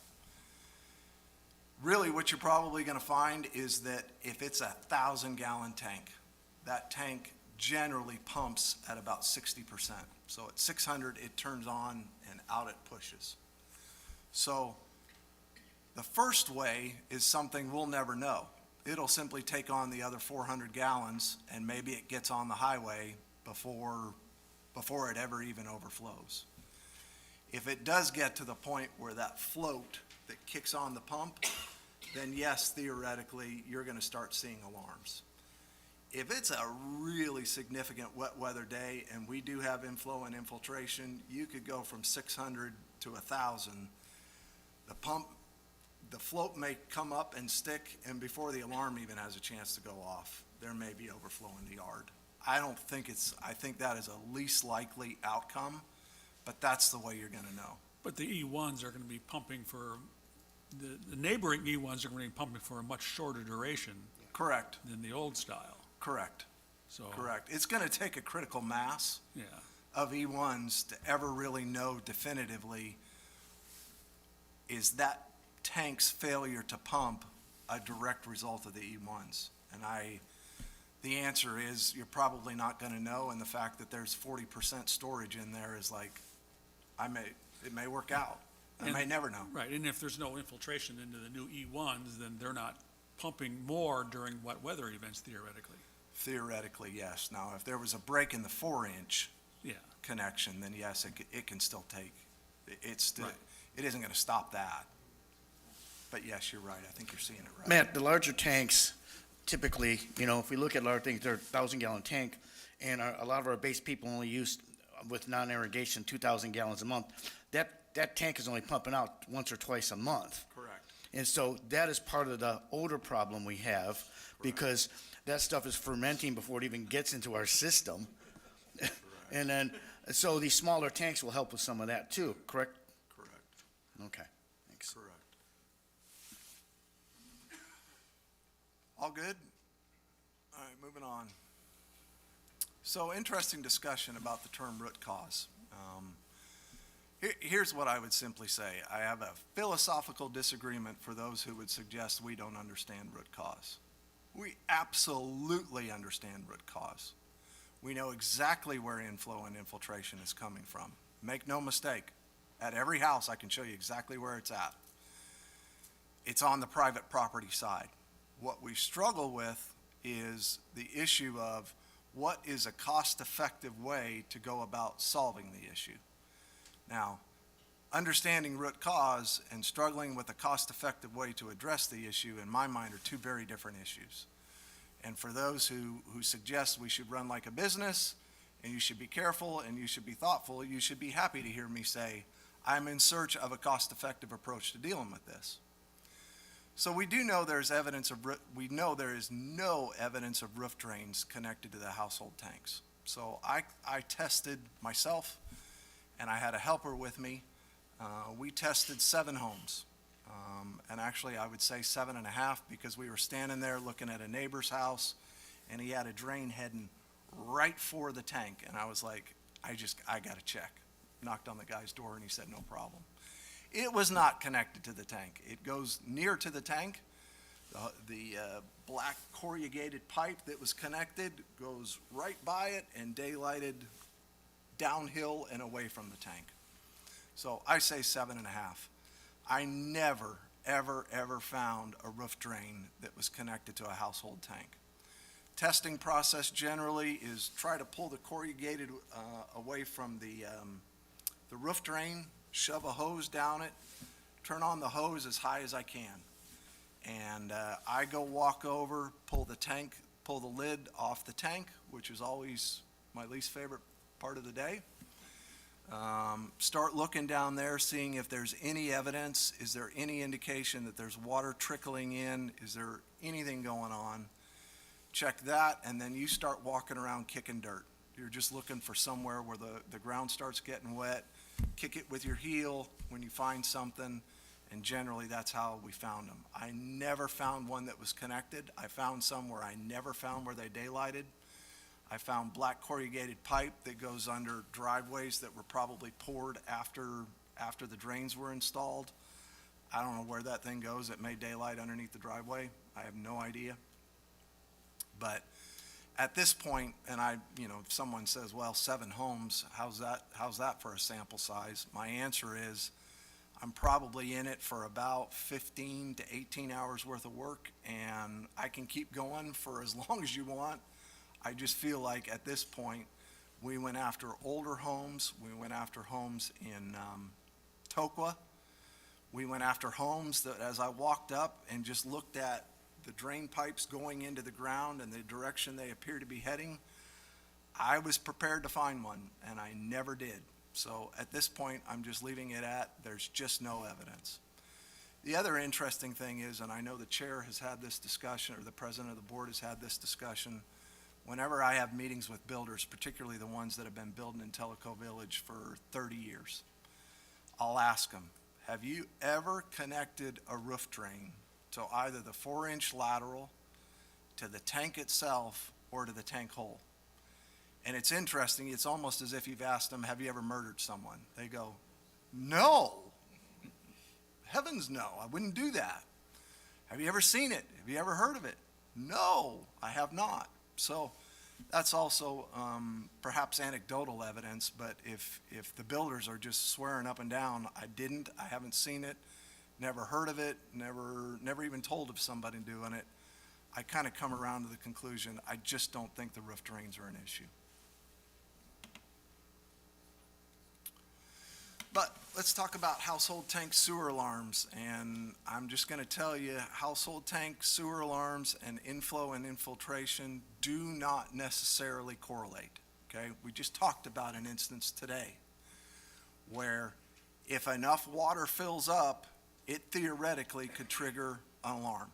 Really, what you're probably going to find is that if it's a 1,000-gallon tank, that tank generally pumps at about 60%. So at 600, it turns on and out it pushes. So the first way is something we'll never know. It'll simply take on the other 400 gallons, and maybe it gets on the highway before it ever even overflows. If it does get to the point where that float that kicks on the pump, then yes, theoretically, you're going to start seeing alarms. If it's a really significant wet weather day, and we do have inflow and infiltration, you could go from 600 to 1,000. The float may come up and stick, and before the alarm even has a chance to go off, there may be overflow in the yard. I think that is a least likely outcome, but that's the way you're going to know. But the E1s are going to be pumping the neighboring E1s are going to be pumping for a much shorter duration Correct, than the old style. correct, So, correct. It's going to take a critical mass yeah. of E1s to ever really know definitively, is that tank's failure to pump a direct result of the E1s? And the answer is you're probably not going to know, and the fact that there's 40% storage in there is like, it may work out. I may never know. Right, and if there's no infiltration into the new E1s, then they're not pumping more during wet weather events theoretically. Theoretically, yes. Now, if there was a break in the 4-inch Yeah. connection, then yes, it can still take, Right. it isn't going to stop that. But yes, you're right. I think you're seeing it right. Matt, the larger tanks, typically, if we look at larger things, they're 1,000-gallon tank, and a lot of our base people only use, with non-irrigation, 2,000 gallons a month. That tank is only pumping out once or twice a month. Correct. And so that is part of the odor problem we have, because that stuff is fermenting before it even gets into our system. And then, so these smaller tanks will help with some of that too, correct? Correct. Okay, thanks. Correct. All good? All right, moving on. So interesting discussion about the term root cause. Here's what I would simply say. I have a philosophical disagreement for those who would suggest we don't understand root cause. We absolutely understand root cause. We know exactly where inflow and infiltration is coming from. Make no mistake, at every house I can show you exactly where it's at. It's on the private property side. What we struggle with is the issue of what is a cost-effective way to go about solving the issue. Now, understanding root cause and struggling with a cost-effective way to address the issue, in my mind, are two very different issues. And for those who suggest we should run like a business, and you should be careful, and you should be thoughtful, you should be happy to hear me say, I'm in search of a cost-effective approach to dealing with this. So we do know there's evidence of, we know there is no evidence of roof drains connected to the household tanks. So I tested myself, and I had a helper with me. We tested 7 homes, and actually I would say 7.5, because we were standing there looking at a neighbor's house, and he had a drain heading right for the tank, and I was like, I got to check. Knocked on the guy's door, and he said, no problem. It was not connected to the tank. It goes near to the tank. The black corrugated pipe that was connected goes right by it and daylighted downhill and away from the tank. So I say 7.5. I never, ever, ever found a roof drain that was connected to a household tank. Testing process generally is try to pull the corrugated away from the roof drain, shove a hose down it, turn on the hose as high as I can. And I go walk over, pull the lid off the tank, which is always my least favorite part of the day. Start looking down there, seeing if there's any evidence. Is there any indication that there's water trickling in? Is there anything going on? Check that, and then you start walking around kicking dirt. You're just looking for somewhere where the ground starts getting wet. Kick it with your heel when you find something, and generally that's how we found them. I never found one that was connected. I found some where I never found where they daylighted. I found black corrugated pipe that goes under driveways that were probably poured after the drains were installed. I don't know where that thing goes. It may daylight underneath the driveway. I have no idea. But at this point, and if someone says, well, 7 homes, how's that for a sample size? My answer is, I'm probably in it for about 15 to 18 hours worth of work, and I can keep going for as long as you want. I just feel like at this point, we went after older homes. We went after homes in Tokwa. We went after homes that, as I walked up and just looked at the drain pipes going into the ground and the direction they appear to be heading, I was prepared to find one, and I never did. So at this point, I'm just leaving it at there's just no evidence. The other interesting thing is, and I know the chair has had this discussion, or the president of the board has had this discussion, whenever I have meetings with builders, particularly the ones that have been building in Tellico Village for 30 years, I'll ask them, have you ever connected a roof drain to either the 4-inch lateral, to the tank itself, or to the tank hole? And it's interesting, it's almost as if you've asked them, have you ever murdered someone? They go, no. Heavens no, I wouldn't do that. Have you ever seen it? Have you ever heard of it? No, I have not. So that's also perhaps anecdotal evidence, but if the builders are just swearing up and down, I haven't seen it, never heard of it, never even told of somebody doing it, I kind of come around to the conclusion, I just don't think the roof drains are an issue. But let's talk about household tank sewer alarms, and I'm just going to tell you, household tank sewer alarms and inflow and infiltration do not necessarily correlate, okay? We just talked about an instance today where if enough water fills up, it theoretically could trigger an alarm.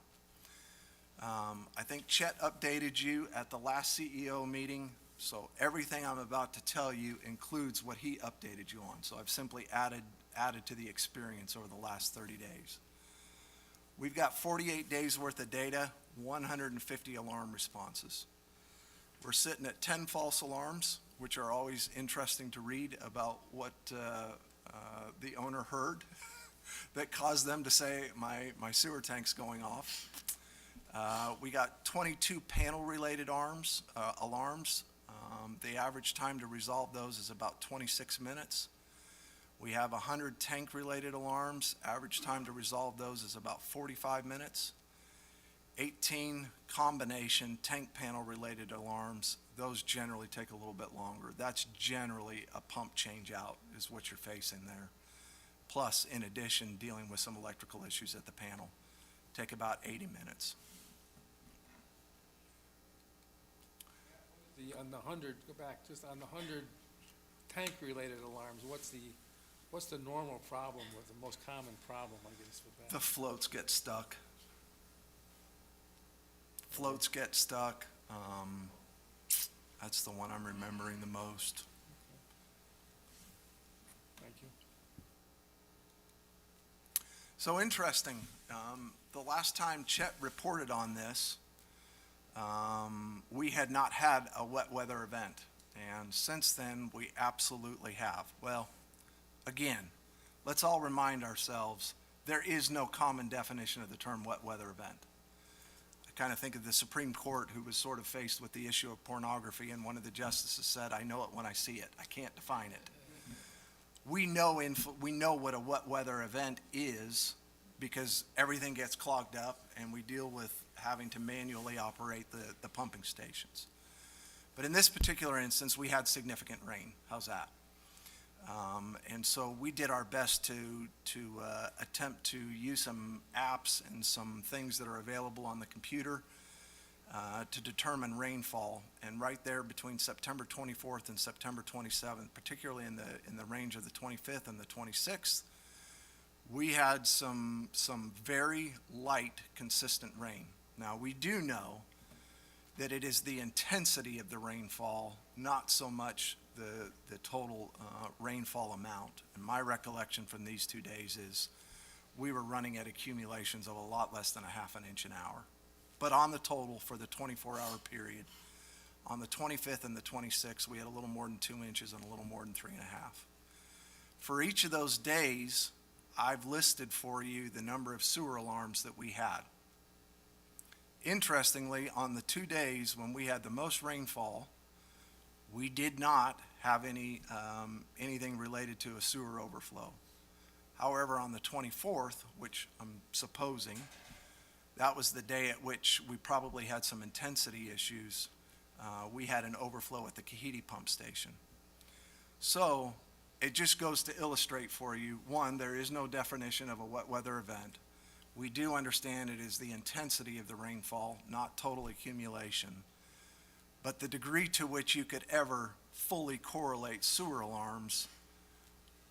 I think Chet updated you at the last CEO meeting, so everything I'm about to tell you includes what he updated you on. So I've simply added to the experience over the last 30 days. We've got 48 days worth of data, 150 alarm responses. We're sitting at 10 false alarms, which are always interesting to read about what the owner heard that caused them to say, my sewer tank's going off. We got 22 panel-related alarms. The average time to resolve those is about 26 minutes. We have 100 tank-related alarms. Average time to resolve those is about 45 minutes. 18 combination tank panel-related alarms. Those generally take a little bit longer. That's generally a pump change-out is what you're facing there. Plus, in addition, dealing with some electrical issues at the panel. Take about 80 minutes. On the 100, go back, just on the 100 tank-related alarms, what's the normal problem with, the most common problem, I guess, with that? The floats get stuck. Floats get stuck. That's the one I'm remembering the most. Thank you. So interesting. The last time Chet reported on this, we had not had a wet weather event. And since then, we absolutely have. Well, again, let's all remind ourselves, there is no common definition of the term wet weather event. I kind of think of the Supreme Court, who was sort of faced with the issue of pornography, and one of the justices said, I know it when I see it. I can't define it. We know what a wet weather event is because everything gets clogged up and we deal with having to manually operate the pumping stations. But in this particular instance, we had significant rain. How's that? And so we did our best to attempt to use some apps and some things that are available on the computer to determine rainfall. And right there between September 24th and September 27th, particularly in the range of the 25th and the 26th, we had some very light, consistent rain. Now, we do know that it is the intensity of the rainfall, not so much the total rainfall amount. And my recollection from these 2 days is we were running at accumulations of a lot less than a half an inch an hour. But on the total for the 24-hour period, on the 25th and the 26th, we had a little more than 2 inches and a little more than 3.5. For each of those days, I've listed for you the number of sewer alarms that we had. Interestingly, on the 2 days when we had the most rainfall, we did not have anything related to a sewer overflow. However, on the 24th, which I'm supposing, that was the day at which we probably had some intensity issues. We had an overflow at the Kahiti pump station. So it just goes to illustrate for you, one, there is no definition of a wet weather event. We do understand it is the intensity of the rainfall, not total accumulation. But the degree to which you could ever fully correlate sewer alarms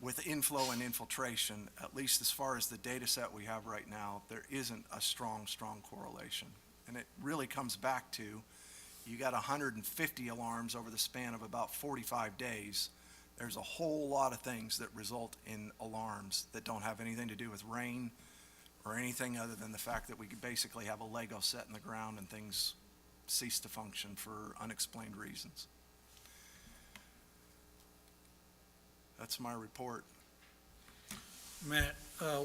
with inflow and infiltration, at least as far as the data set we have right now, there isn't a strong correlation. And it really comes back to, you got 150 alarms over the span of about 45 days. There's a whole lot of things that result in alarms that don't have anything to do with rain or anything other than the fact that we could basically have a Lego set in the ground and things cease to function for unexplained reasons. That's my report. Matt,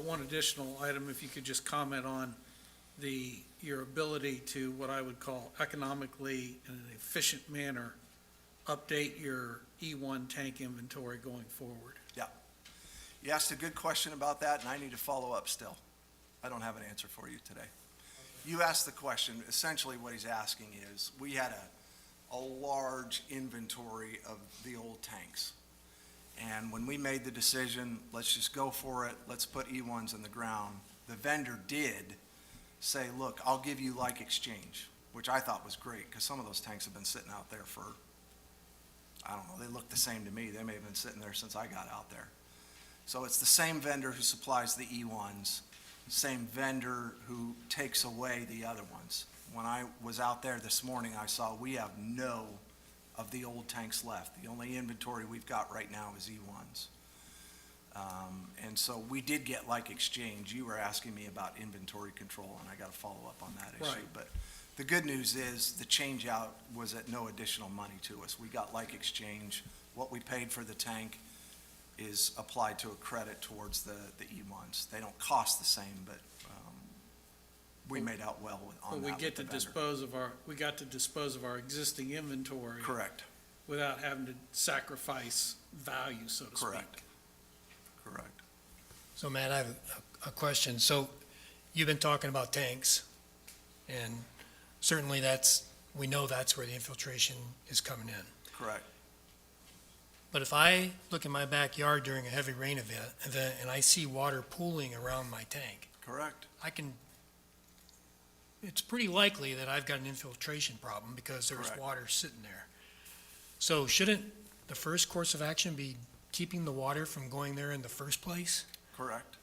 one additional item, if you could just comment on your ability to, what I would call economically, in an efficient manner, update your E1 tank inventory going forward. Yeah. You asked a good question about that, and I need to follow up still. I don't have an answer for you today. You asked the question, essentially what he's asking is, we had a large inventory of the old tanks. And when we made the decision, let's just go for it, let's put E1s in the ground, the vendor did say, look, I'll give you like exchange, which I thought was great, because some of those tanks have been sitting out there for, I don't know, they look the same to me. They may have been sitting there since I got out there. So it's the same vendor who supplies the E1s, same vendor who takes away the other ones. When I was out there this morning, I saw we have no of the old tanks left. The only inventory we've got right now is E1s. And so we did get like exchange. You were asking me about inventory control, and I got to follow up on that issue. Right. But the good news is the change out was at no additional money to us. We got like exchange. What we paid for the tank is applied to a credit towards the E1s. They don't cost the same, but we made out well on But that we with get the to vendor. we got to dispose of our existing inventory. Correct, Without having to sacrifice value, so to speak. correct, correct. So Matt, I have a question. So you've been talking about tanks, and certainly we know that's where the infiltration is coming in. Correct. But if I look in my backyard during a heavy rain event and I see water pooling around my tank, Correct. it's pretty likely that I've got an infiltration problem because there's Correct. water sitting there. So shouldn't the first course of action be keeping the water from going there in the first place? Correct.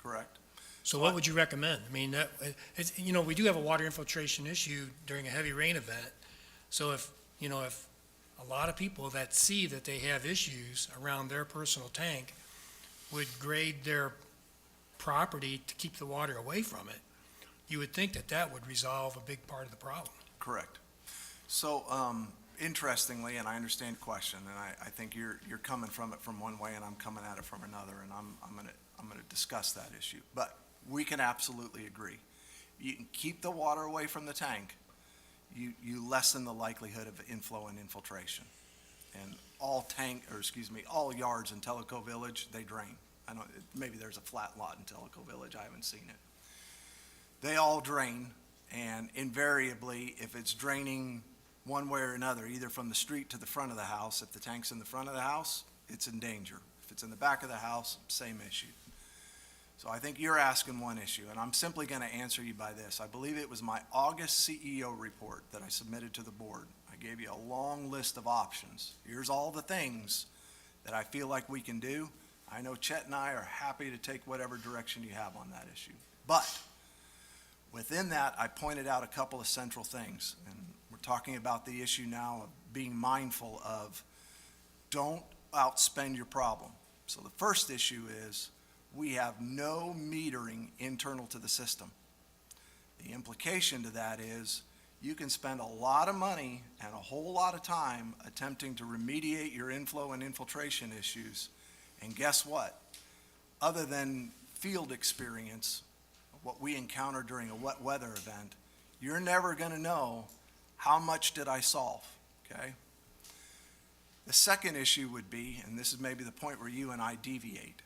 Correct. So what would you recommend? I mean, we do have a water infiltration issue during a heavy rain event. So if a lot of people that see that they have issues around their personal tank would grade their property to keep the water away from it, you would think that would resolve a big part of the problem. Correct. So, interestingly, and I understand the question, and I think you're coming from it from one way, and I'm coming at it from another, and I'm gonna discuss that issue. But we can absolutely agree. You can keep the water away from the tank, you lessen the likelihood of inflow and infiltration. And all yards in Tellico Village, they drain. I don't, maybe there's a flat lot in Tellico Village, I haven't seen it. They all drain, and invariably, if it's draining one way or another, either from the street to the front of the house, if the tank's in the front of the house, it's in danger. If it's in the back of the house, same issue. So I think you're asking one issue, and I'm simply going to answer you by this. I believe it was my August CEO report that I submitted to the board. I gave you a long list of options. Here's all the things that I feel like we can do. I know Chet and I are happy to take whatever direction you have on that issue. But within that, I pointed out a couple of central things, and we're talking about the issue now of being mindful of don't outspend your problem. So the first issue is we have no metering internal to the system. The implication to that is you can spend a lot of money and a whole lot of time attempting to remediate your inflow and infiltration issues, and guess what? Other than field experience, what we encounter during a wet weather event, you're never going to know how much did I solve, okay? The second issue would be, and this is maybe the point where you and I deviate,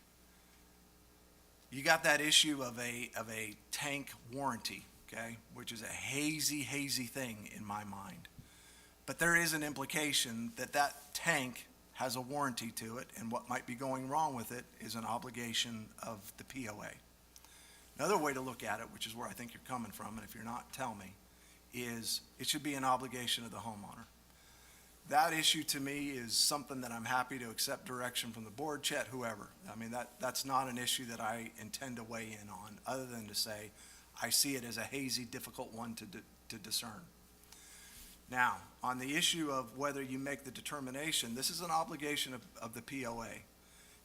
you got that issue of a tank warranty, okay, which is a hazy thing in my mind. But there is an implication that that tank has a warranty to it, and what might be going wrong with it is an obligation of the POA. Another way to look at it, which is where I think you're coming from, and if you're not, tell me, is it should be an obligation of the homeowner. That issue to me is something that I'm happy to accept direction from the board, Chet, whoever. I mean, that's not an issue that I intend to weigh in on, other than to say, I see it as a hazy, difficult one to discern. Now, on the issue of whether you make the determination, this is an obligation of the POA.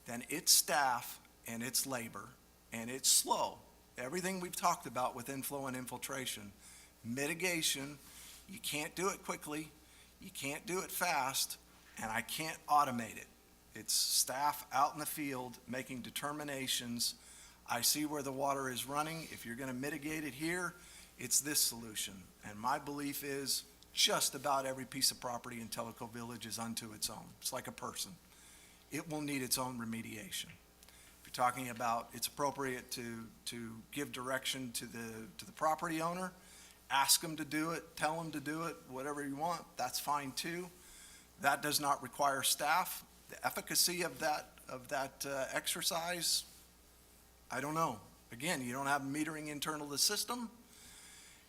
Then its staff and its labor, and it's slow. Everything we've talked about with inflow and infiltration, mitigation, you can't do it quickly, you can't do it fast, and I can't automate it. It's staff out in the field making determinations. I see where the water is running. If you're going to mitigate it here, it's this solution. And my belief is just about every piece of property in Tellico Village is unto its own. It's like a person. It will need its own remediation. If you're talking about it's appropriate to give direction to the property owner, ask them to do it, tell them to do it, whatever you want, that's fine too. That does not require staff. The efficacy of that exercise, I don't know. Again, you don't have metering internal to the system,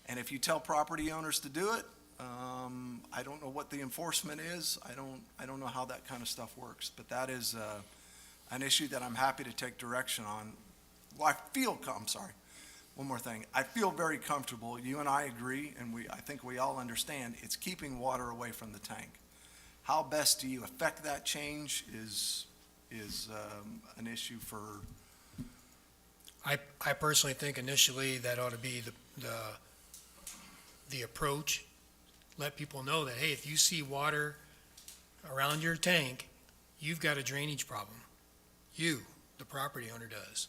and if you tell property owners to do it, I don't know what the enforcement is. I don't know how that kind of stuff works, but that is an issue that I'm happy to take direction on. Well, I'm sorry. One more thing. I feel very comfortable. You and I agree, and I think we all understand, it's keeping water away from the tank. How best do you affect that change is an issue for. I personally think initially that ought to be the approach. Let people know that, hey, if you see water around your tank, you've got a drainage problem. You, the property owner, does.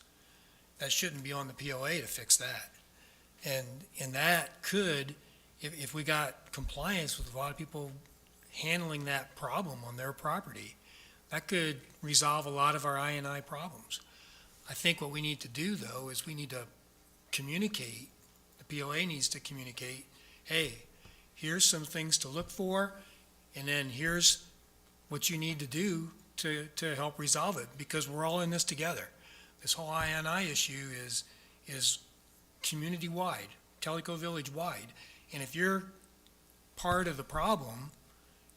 That shouldn't be on the POA to fix that. And that could, if we got compliance with a lot of people handling that problem on their property, that could resolve a lot of our I&I problems. I think what we need to do, though, is we need to communicate, the POA needs to communicate, hey, here's some things to look for, and then here's what you need to do to help resolve it, because we're all in this together. This whole I&I issue is community-wide, Tellico Village-wide. And if you're part of the problem,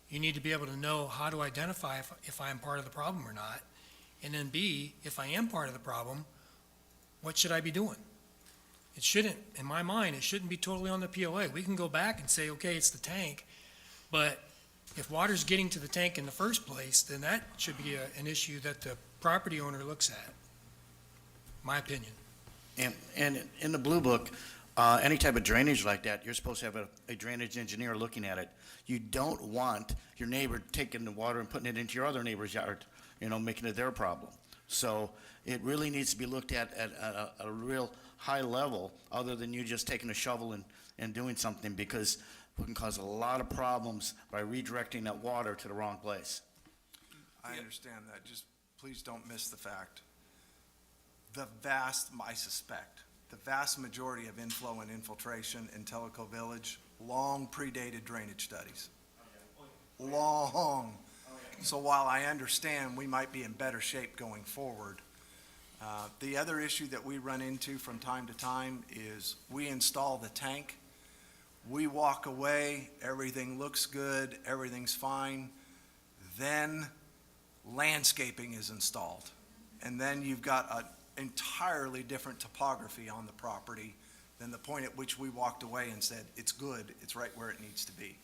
you need to be able to know how to identify if I am part of the problem or not. And then B, if I am part of the problem, what should I be doing? It shouldn't, in my mind, it shouldn't be totally on the POA. We can go back and say, okay, it's the tank, but if water's getting to the tank in the first place, then that should be an issue that the property owner looks at, my opinion. And in the Blue Book, any type of drainage like that, you're supposed to have a drainage engineer looking at it. You don't want your neighbor taking the water and putting it into your other neighbor's yard, making it their problem. So it really needs to be looked at a real high level, other than you just taking a shovel and doing something, because we can cause a lot of problems by redirecting that water to the wrong place. I understand that, just please don't miss the fact. I suspect, the vast majority of inflow and infiltration in Tellico Village, long predated drainage studies. Long. So while I understand we might be in better shape going forward, the other issue that we run into from time to time is we install the tank, we walk away, everything looks good, everything's fine, then landscaping is installed. And then you've got an entirely different topography on the property than the point at which we walked away and said, it's good, it's right where it needs to be.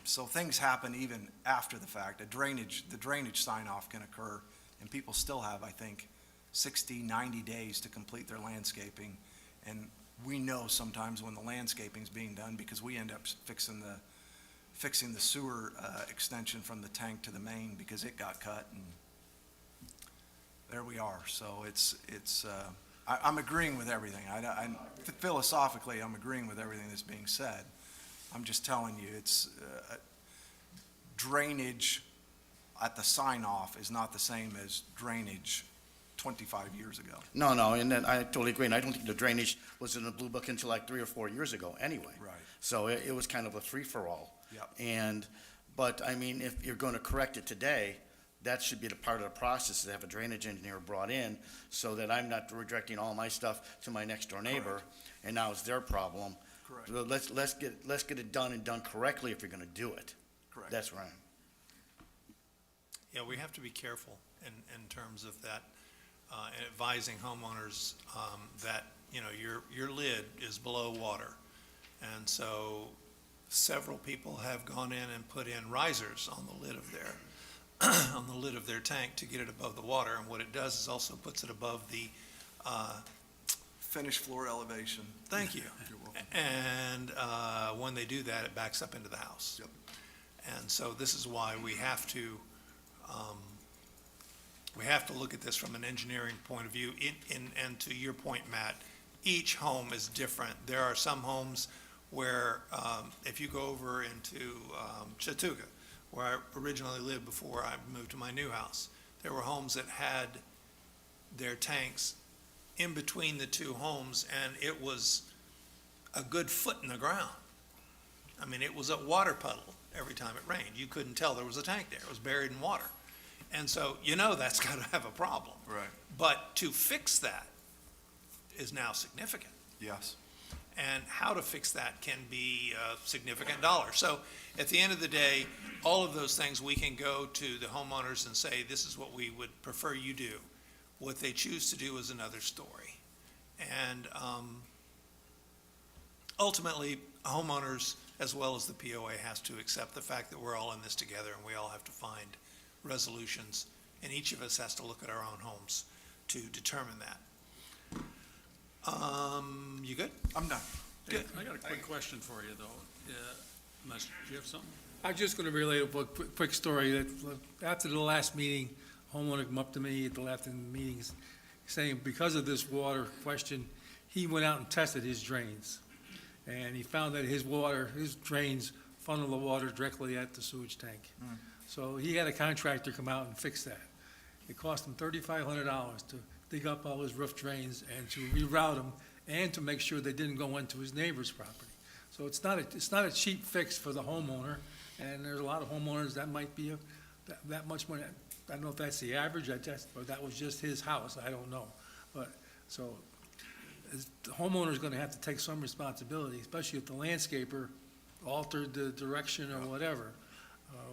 So things happen even after the fact. The drainage sign-off can occur, and people still have, I think, 60, 90 days to complete their landscaping. And we know sometimes when the landscaping's being done, because we end up fixing the sewer extension from the tank to the main because it got cut, and there we are. So I'm agreeing with everything. Philosophically, I'm agreeing with everything that's being said. I'm just telling you, it's drainage at the sign-off is not the same as drainage 25 years ago. No, and then I totally agree, and I don't think the drainage was in the Blue Book until like 3 or 4 years ago anyway. Right. So it was kind of a free-for-all. Yep. But I mean, if you're going to correct it today, that should be the part of the process, to have a drainage engineer brought in, so that I'm not redirecting all my stuff to my next-door neighbor, and now it's their problem. Correct. So let's get it done and done correctly if you're going to do it. Correct. That's right. Yeah, we have to be careful in terms of that, advising homeowners that, your lid is below water. And so several people have gone in and put in risers on the lid of their tank to get it above the water. And what it does is also puts it above the Finished floor elevation. Thank you. You're welcome. And when they do that, it backs up into the house. Yep. And so this is why we have to look at this from an engineering point of view. And to your point, Matt, each home is different. There are some homes where, if you go over into Chattooga, where I originally lived before I moved to my new house, there were homes that had their tanks in between the two homes, and it was a good foot in the ground. I mean, it was a water puddle every time it rained. You couldn't tell there was a tank there. It was buried in water. And so, that's got to have a problem. Right. But to fix that is now significant. Yes. And how to fix that can be a significant dollar. So at the end of the day, all of those things, we can go to the homeowners and say, this is what we would prefer you do. What they choose to do is another story. And ultimately, homeowners, as well as the POA, has to accept the fact that we're all in this together, and we all have to find resolutions, and each of us has to look at our own homes to determine that. You good? I'm done. Good. I got a quick question for you, though. Unless, do you have something? I'm just going to relate a quick story that after the last meeting homeowner come up to me at the last in the meetings saying because of this water question, he went out and tested his drains. And he found that his drains funnel the water directly at the sewage tank. So he had a contractor come out and fix that. It cost him $3,500 to dig up all his roof drains and to reroute them and to make sure they didn't go into his neighbor's property. So it's not a cheap fix for the homeowner, and there's a lot of homeowners that might be that much money. I don't know if that's the average, or that was just his house, I don't know. But, so, the homeowner's gonna have to take some responsibility, especially if the landscaper altered the direction or whatever,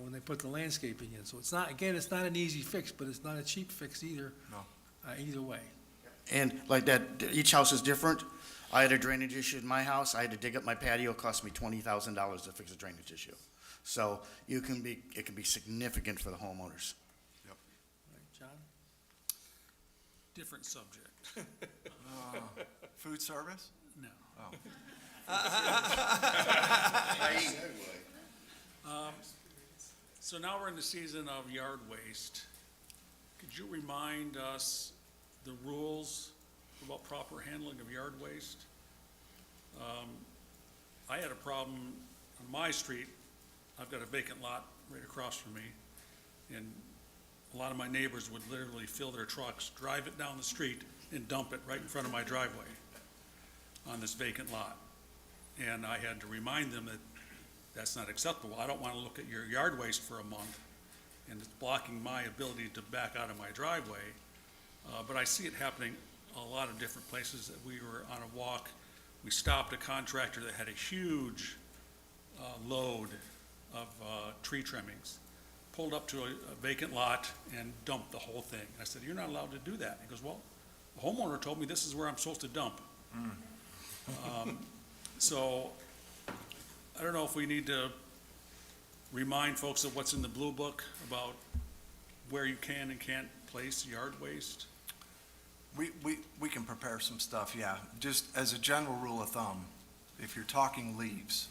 when they put the landscaping in. So it's not an easy fix, but it's not a cheap fix either. No. Either way. And like that, each house is different. I had a drainage issue in my house. I had to dig up my patio. It cost me $20,000 to fix a drainage issue. So it can be significant for the homeowners. John? Different subject. Food service? No. So now we're in the season of yard waste. Could you remind us the rules about proper handling of yard waste? I had a problem on my street. I've got a vacant lot right across from me, and a lot of my neighbors would literally fill their trucks, drive it down the street, and dump it right in front of my driveway on this vacant lot. And I had to remind them that that's not acceptable. I don't want to look at your yard waste for a month, and it's blocking my ability to back out of my driveway. But I see it happening a lot of different places. We were on a walk. We stopped a contractor that had a huge load of tree trimmings, pulled up to a vacant lot and dumped the whole thing. I said, "You're not allowed to do that." He goes, "Well, the homeowner told me this is where I'm supposed to dump." So I don't know if we need to remind folks of what's in the Blue Book about where you can and can't place yard waste. We can prepare some stuff, yeah. Just as a general rule of thumb, if you're talking leaves,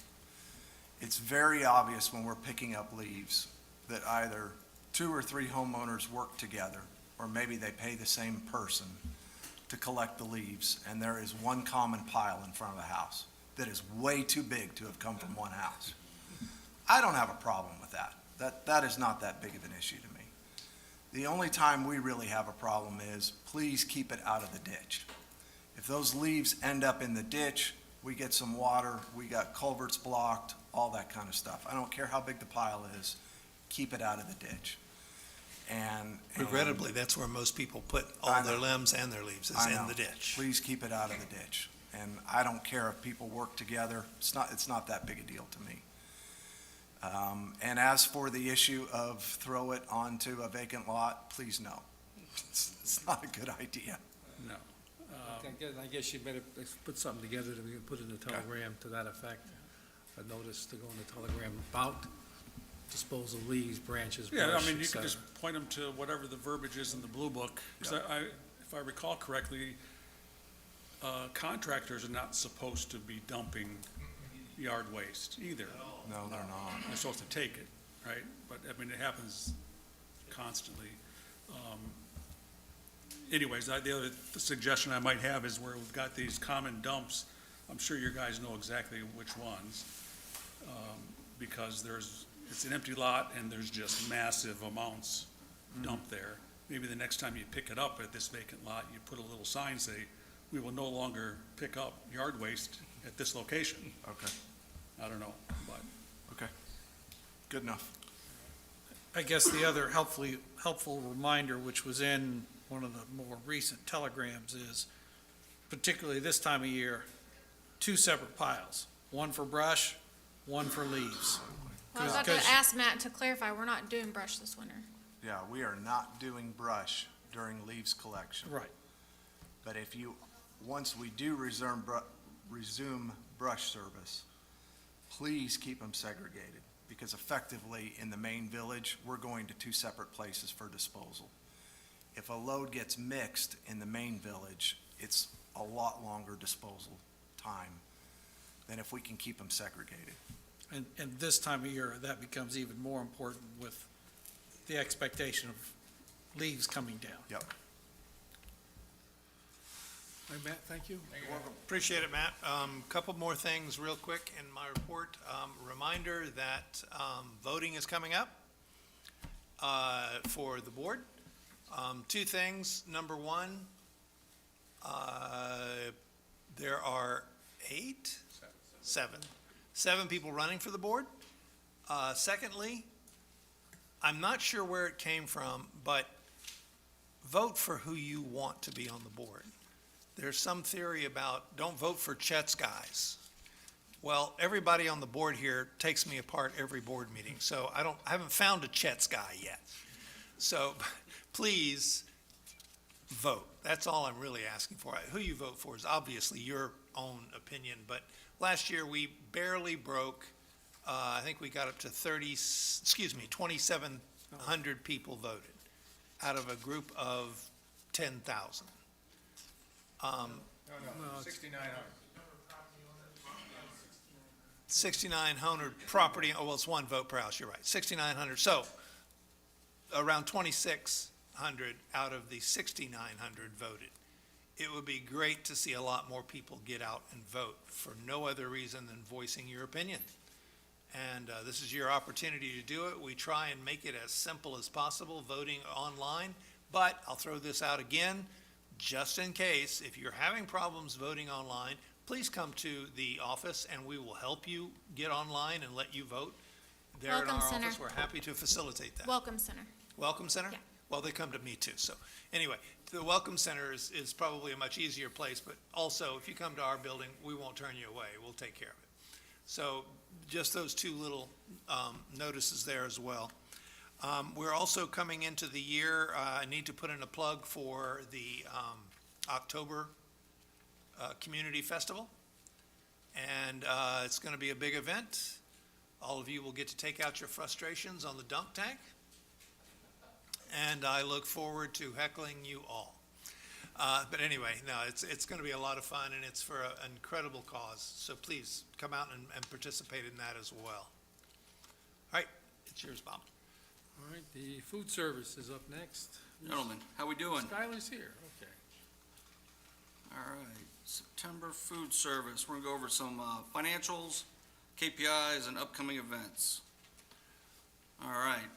it's very obvious when we're picking up leaves that either 2 or 3 homeowners work together, or maybe they pay the same person to collect the leaves, and there is one common pile in front of the house that is way too big to have come from one house. I don't have a problem with that. That is not that big of an issue to me. The only time we really have a problem is, please keep it out of the ditch. If those leaves end up in the ditch, we get some water, we got culverts blocked, all that kind of stuff. I don't care how big the pile is, keep it out of the ditch. And Regrettably, that's where most people put I all their know. limbs and their leaves, is I in know. the ditch. Please keep it out of the ditch. And I don't care if people work together, it's not that big a deal to me. And as for the issue of throw it onto a vacant lot, please no. It's not a good idea. No. I guess you better put something together that we can put in the telegram to that effect. A notice to go in the telegram about disposal of leaves, branches, brush, Yeah, I mean, you et could cetera. just point them to whatever the verbiage is in the Blue Book. 'Cause if I recall correctly, contractors are not supposed to be dumping yard waste either. No, they're not. They're supposed to take it, right? But, I mean, it happens constantly. Anyways, the other suggestion I might have is where we've got these common dumps, I'm sure you guys know exactly which ones, because it's an empty lot and there's just massive amounts dumped there. Maybe the next time you pick it up at this vacant lot, you put a little sign, say, "We will no longer pick up yard waste at this location." Okay, I don't know, but. okay. Good enough. I guess the other helpful reminder, which was in one of the more recent telegrams, is particularly this time of year, 2 separate piles, one for brush, one for leaves. Well, I was about to ask Matt to clarify, we're not doing brush this winter. Yeah, we are not doing brush during leaves collection. Right. But once we do resume brush service, please keep them segregated, because effectively, in the main village, we're going to 2 separate places for disposal. If a load gets mixed in the main village, it's a lot longer disposal time than if we can keep them segregated. And this time of year, that becomes even more important with the expectation of leaves coming down. Yep. All right, Matt, thank you. Appreciate it, Matt. Couple more things real quick in my report. Reminder that voting is coming up for the board. Two things. Number one, there are seven people running for the board. Secondly, I'm not sure where it came from, but vote for who you want to be on the board. There's some theory about don't vote for Chet's guys. Well, everybody on the board here takes me apart every board meeting, so I haven't found a Chet's guy yet. So please vote. That's all I'm really asking for. Who you vote for is obviously your own opinion, but last year we barely broke, I think we got up to 2,700 people voted out of a group of 10,000. 6,900 property, well, it's one vote per house, you're right, 6,900. So around 2,600 out of the 6,900 voted. It would be great to see a lot more people get out and vote for no other reason than voicing your opinion. And this is your opportunity to do it. We try and make it as simple as possible, voting online. But I'll throw this out again, just in case, if you're having problems voting online, please come to the office and we will help you get online and let you vote. There in Welcome our Center. office, we're happy to facilitate that. Welcome Center. Welcome Center? Yeah. Well, they come to me too, so, anyway, the Welcome Center is probably a much easier place, but also, if you come to our building, we won't turn you away, we'll take care of it. So, just those two little notices there as well. We're also coming into the year, I need to put in a plug for the October Community Festival, and it's gonna be a big event. All of you will get to take out your frustrations on the dunk tank, and I look forward to heckling you all. But anyway, no, it's going to be a lot of fun, and it's for an incredible cause. So please come out and participate in that as well. All right, it's yours, Bob. All right, the food service is up next. Gentlemen, how we doing? Skylar's here, okay. All right, September food service. We're gonna go over some financials, KPIs, and upcoming events. All right,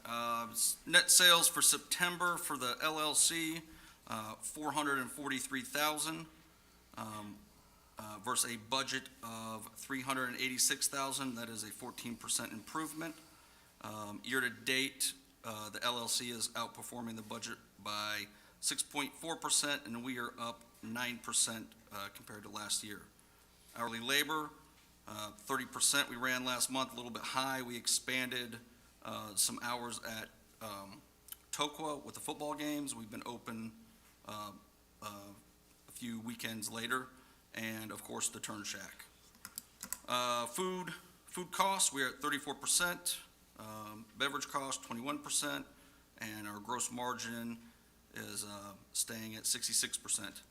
net sales for September for the LLC, 443,000 versus a budget of 386,000. That is a 14% improvement. Year to date, the LLC is outperforming the budget by 6.4%, and we are up 9% compared to last year. Hourly labor, 30% we ran last month, a little bit high. We expanded some hours at Tokwa with the football games. We've been open a few weekends later, and of course the Turn Shack. Food costs, we're at 34%. Beverage cost, 21%, and our gross margin is staying at 66%.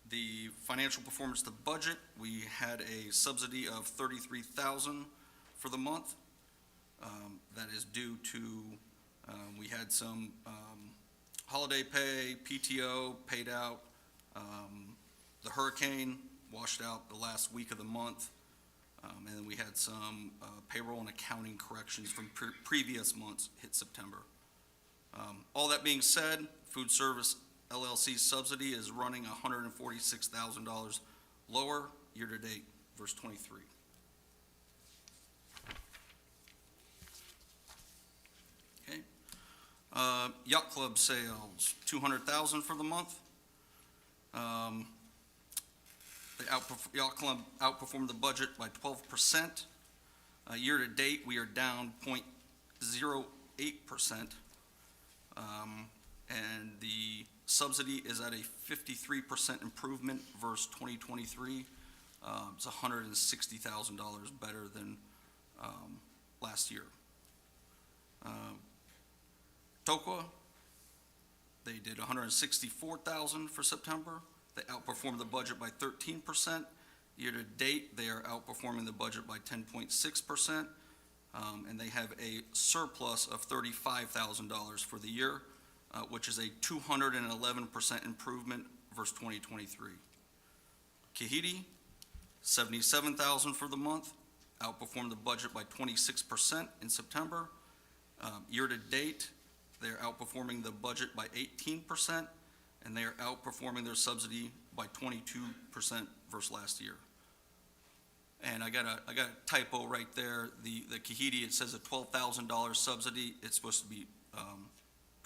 The financial performance to budget, we had a subsidy of 33,000 for the month. That is due to, we had some holiday pay, PTO paid out. The hurricane washed out the last week of the month. And then we had some payroll and accounting corrections from previous months hit September. All that being said, food service LLC subsidy is running $146,000 lower year-to-date versus 23. Okay. Yacht club sales, 200,000 for the month. Yacht club outperformed the budget by 12%. Year-to-date, we are down 0.08%. And the subsidy is at a 53% improvement versus 2023. It's $160,000 better than last year. Tokwa, they did $164,000 for September. They outperformed the budget by 13%. Year-to-date, they are outperforming the budget by 10.6%. and they have a surplus of $35,000 for the year, which is a 211% improvement versus 2023. Kahidi, $77,000 for the month, outperformed the budget by 26% in September. Year-to-date, they're outperforming the budget by 18%, and they are outperforming their subsidy by 22% versus last year. And I got a typo right there. The Kahidi, it says a $12,000 subsidy. It's supposed to be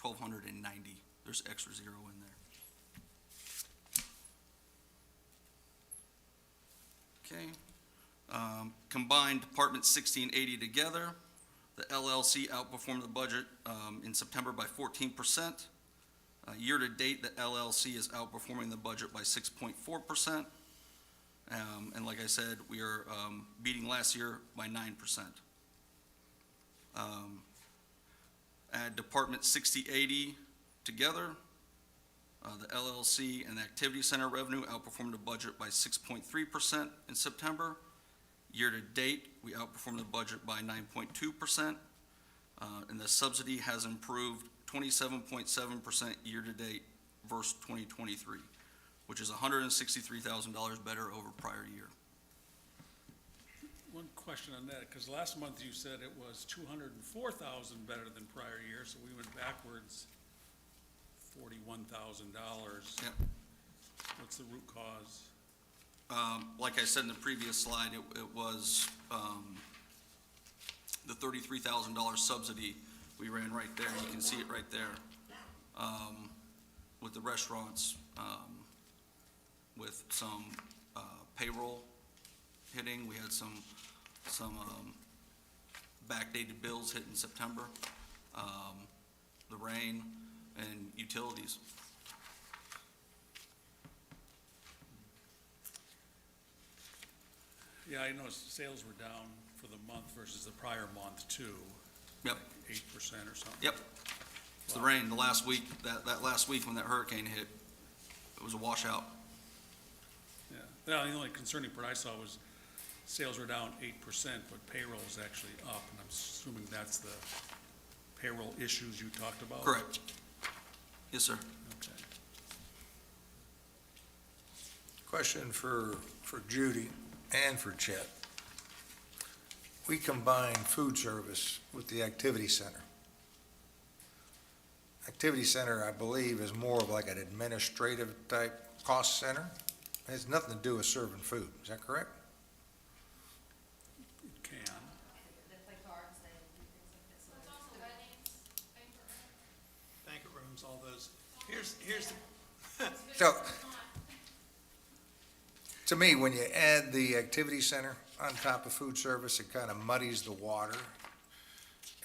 $1,290. There's extra zero in there. Okay. Combined Department 1680 together, the LLC outperformed the budget in September by 14%. Year-to-date, the LLC is outperforming the budget by 6.4%. And like I said, we are beating last year by 9%. Add Department 6080 together, the LLC and the Activity Center revenue outperformed the budget by 6.3% in September. Year-to-date, we outperformed the budget by 9.2%, and the subsidy has improved 27.7% year-to-date versus 2023, which is $163,000 better over prior year. One question on that, because last month you said it was 204,000 better than prior year, so we went backwards $41,000. Yep. What's the root cause? Like I said in the previous slide, it was the $33,000 subsidy we ran right there. You can see it right there with the restaurants, with some payroll hitting. We had some backdated bills hit in September, the rain, and utilities. Yeah, I noticed sales were down for the month versus the prior month too. Yep. 8% or something. Yep. It's the rain, the last week, that last week when that hurricane hit, it was a washout. Yeah. Well, the only concerning part I saw was sales were down 8%, but payroll is actually up, and I'm assuming that's the payroll issues you talked about? Correct. Yes, sir. Okay. Question for Judy and for Chet. We combine food service with the activity center. Activity center, I believe, is more of like an administrative type cost center. It has nothing to do with serving food. Is that correct? It can. Banquet rooms, all those. Here's the So, to me, when you add the activity center on top of food service, it kind of muddies the water.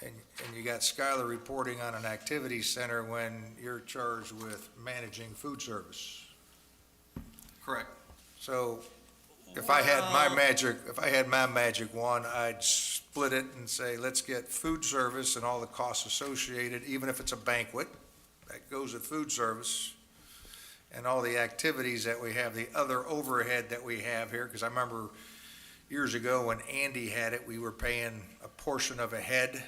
And you got Skylar reporting on an activity center when you're charged with managing food service. Correct. So if I had my magic wand, I'd split it and say, let's get food service and all the costs associated, even if it's a banquet, that goes with food service. And all the activities that we have, the other overhead that we have here, because I remember years ago when Andy had it, we were paying a portion of a head,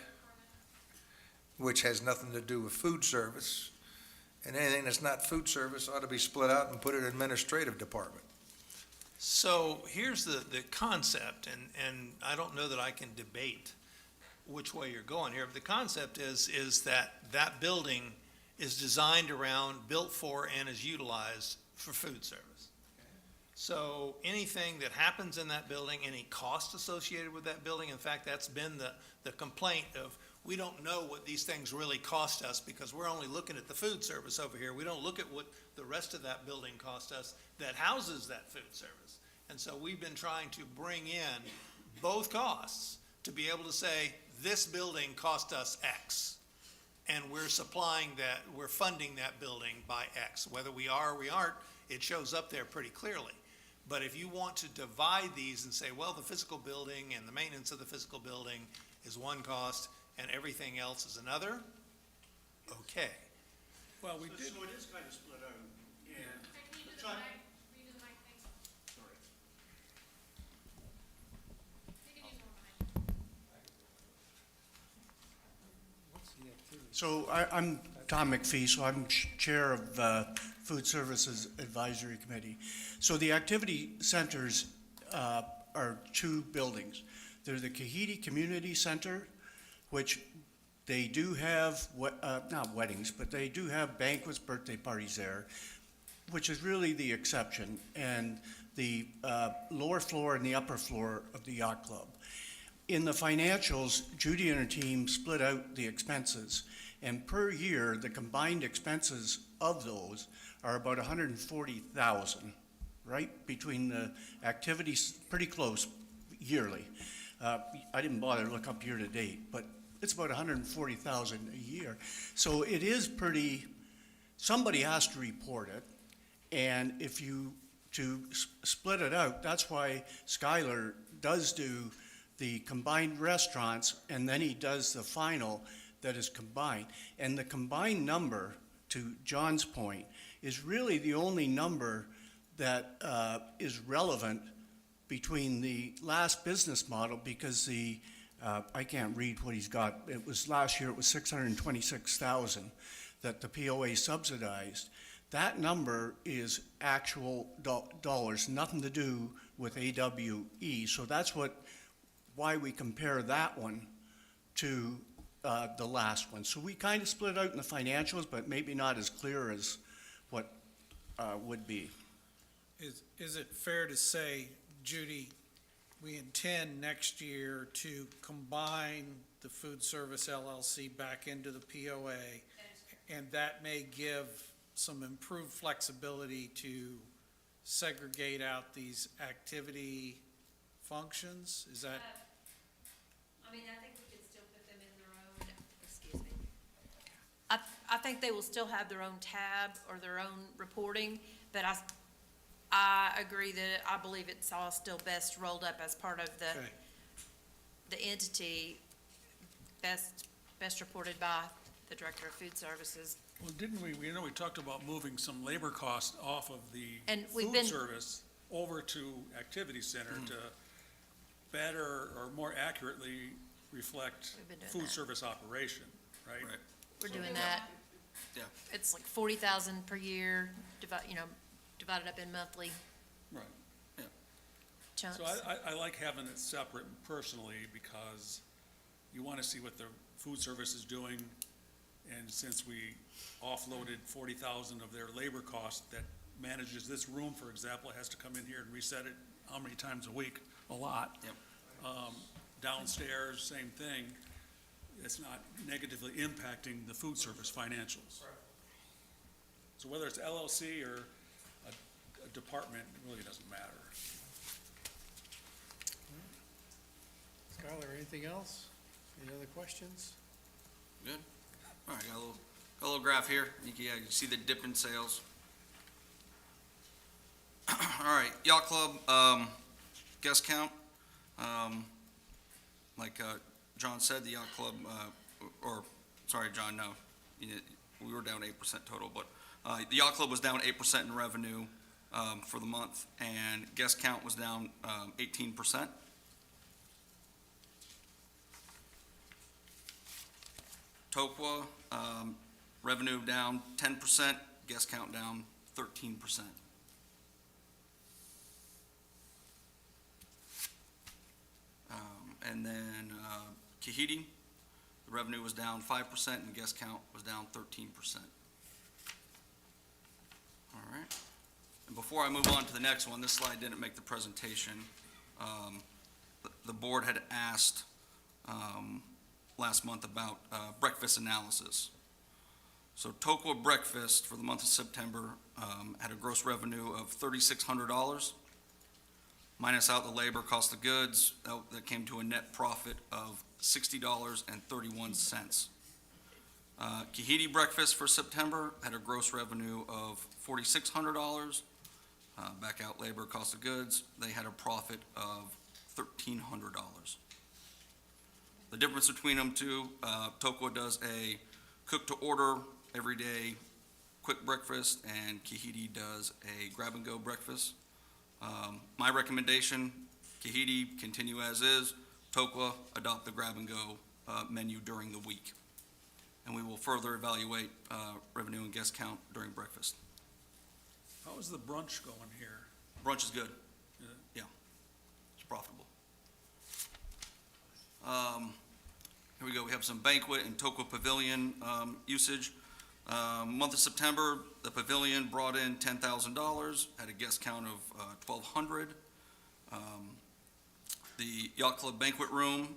which has nothing to do with food service. And anything that's not food service ought to be split out and put in administrative department. So here's the concept, and I don't know that I can debate which way you're going here, but the concept is that building is designed around, built for, and is utilized for food service. So anything that happens in that building, any cost associated with that building, in fact, that's been the complaint of, we don't know what these things really cost us because we're only looking at the food service over here. We don't look at what the rest of that building cost us that houses that food service. And so we've been trying to bring in both costs to be able to say, this building cost us X. And we're supplying that, we're funding that building by X. Whether we are or we aren't, it shows up there pretty clearly. But if you want to divide these and say, well, the physical building and the maintenance of the physical building is one cost and everything else is another, okay. Well, we did. So it is kind of split out, yeah. Can you do the mic? Can you do the mic, thanks? Sorry. You can use one mic. So I'm Tom McPhee, so I'm Chair of Food Services Advisory Committee. So the activity centers are two buildings. They're the Kahidi Community Center, which they do have, not weddings, but they do have banquets, birthday parties there, which is really the exception, and the lower floor and the upper floor of the yacht club. In the financials, Judy and her team split out the expenses, and per year, the combined expenses of those are about $140,000, right? Between the activities, pretty close yearly. I didn't bother to look up year to date, but it's about $140,000 a year. So it is pretty, somebody has to report it, and if you, to split it out, that's why Skylar does do the combined restaurants, and then he does the final that is combined. And the combined number, to John's point, is really the only number that is relevant between the last business model, because the, I can't read what he's got, it was last year, it was $626,000 that the POA subsidized. That number is actual dollars, nothing to do with AWE. So that's why we compare that one to the last one. So we kind of split out in the financials, but maybe not as clear as what would be. Is it fair to say, Judy, we intend next year to combine the food service LLC back into the POA, and that may give some improved flexibility to segregate out these activity functions? Is that? I mean, I think we could still put them in their own, excuse me. I think they will still have their own tab or their own reporting, but I agree that I believe it's all still best rolled up as part of the entity, best reported by the Director of Food Services. Well, didn't we talked about moving some labor costs off of the And we've food been- service over to activity center to better or more accurately reflect We've been doing food that. service operation, right? Right. We're doing that. Yeah. It's like 40,000 per year, divided up in monthly Right. chunks. So I like having it separate personally, because you want to see what the food service is doing. And since we offloaded 40,000 of their labor cost that manages this room, for example, it has to come in here and reset it how many times a week? A lot. Yep. Downstairs, same thing. It's not negatively impacting the food service financials. So whether it's LLC or a department, it really doesn't matter. Skylar, anything else? Any other questions? Good. All right, got a little graph here. You see the dip in sales. All right, yacht club, guest count. Like John said, the yacht club, sorry, John, no. We were down 8% total, but the yacht club was down 8% in revenue for the month, and guest count was down 18%. Tokwa, revenue down 10%, guest count down 13%. And then Kahidi, the revenue was down 5% and guest count was down 13%. All right. And before I move on to the next one, this slide didn't make the presentation. The board had asked last month about breakfast analysis. So Tokwa Breakfast for the month of September had a gross revenue of $3,600. Minus out the labor, cost of goods, that came to a net profit of $60.31. Kahidi Breakfast for September had a gross revenue of $4,600. Back out labor, cost of goods, they had a profit of $1,300. The difference between them two, Tokwa does a cook-to-order everyday quick breakfast, and Kahidi does a grab-and-go breakfast. My recommendation, Kahidi continue as is, Tokwa adopt the grab-and-go menu during the week. and we will further evaluate revenue and guest count during breakfast. How is the brunch going here? Brunch is good. Yeah. Yeah, it's profitable. Here we go, we have some banquet and Toco Pavilion usage. Month of September, the pavilion brought in $10,000, had a guest count of 1,200. The Yacht Club banquet room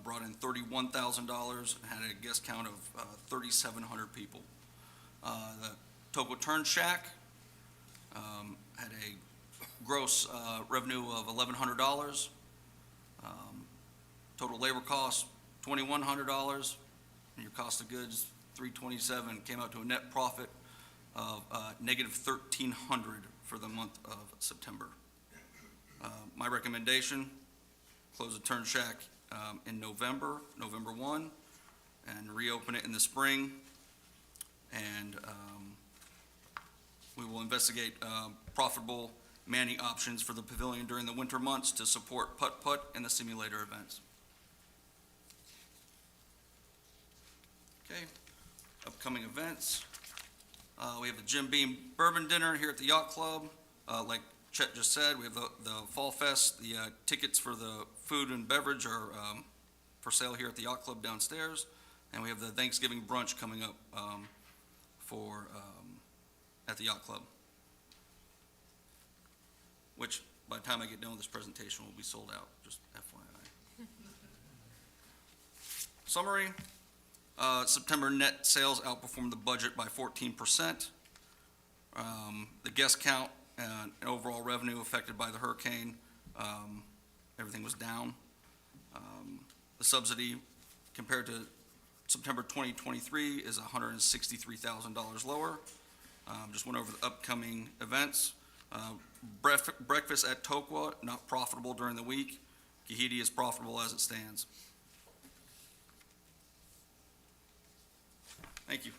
brought in $31,000, had a guest count of 3,700 people. The Toco Turn Shack had a gross revenue of $1,100. Total labor cost, $2,100, and your cost of goods, $327, came out to a net profit of negative $1,300 for the month of September. My recommendation, close the Turn Shack in November 1, and reopen it in the spring. And we will investigate profitable manning options for the pavilion during the winter months to support putt-putt and the simulator events. Okay, upcoming events. We have the Jim Beam Bourbon Dinner here at the Yacht Club. Like Chet just said, we have the Fall Fest. The tickets for the food and beverage are for sale here at the Yacht Club downstairs. And we have the Thanksgiving brunch coming up at the Yacht Club, which by the time I get done with this presentation will be sold out, just FYI. Summary. September net sales outperformed the budget by 14%. The guest count and overall revenue affected by the hurricane, everything was down. The subsidy compared to September 2023 is $163,000 lower. Just went over the upcoming events. Breakfast at Tokwa, not profitable during the week. Kahiti is profitable as it stands. Thank you.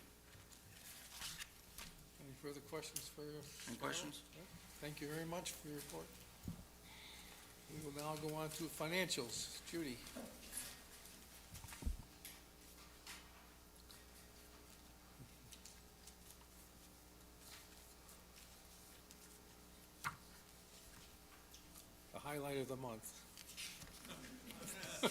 Any further questions for? Any questions? Thank you very much for your report. We will now go on to financials. Judy? The highlight of the month. Okay.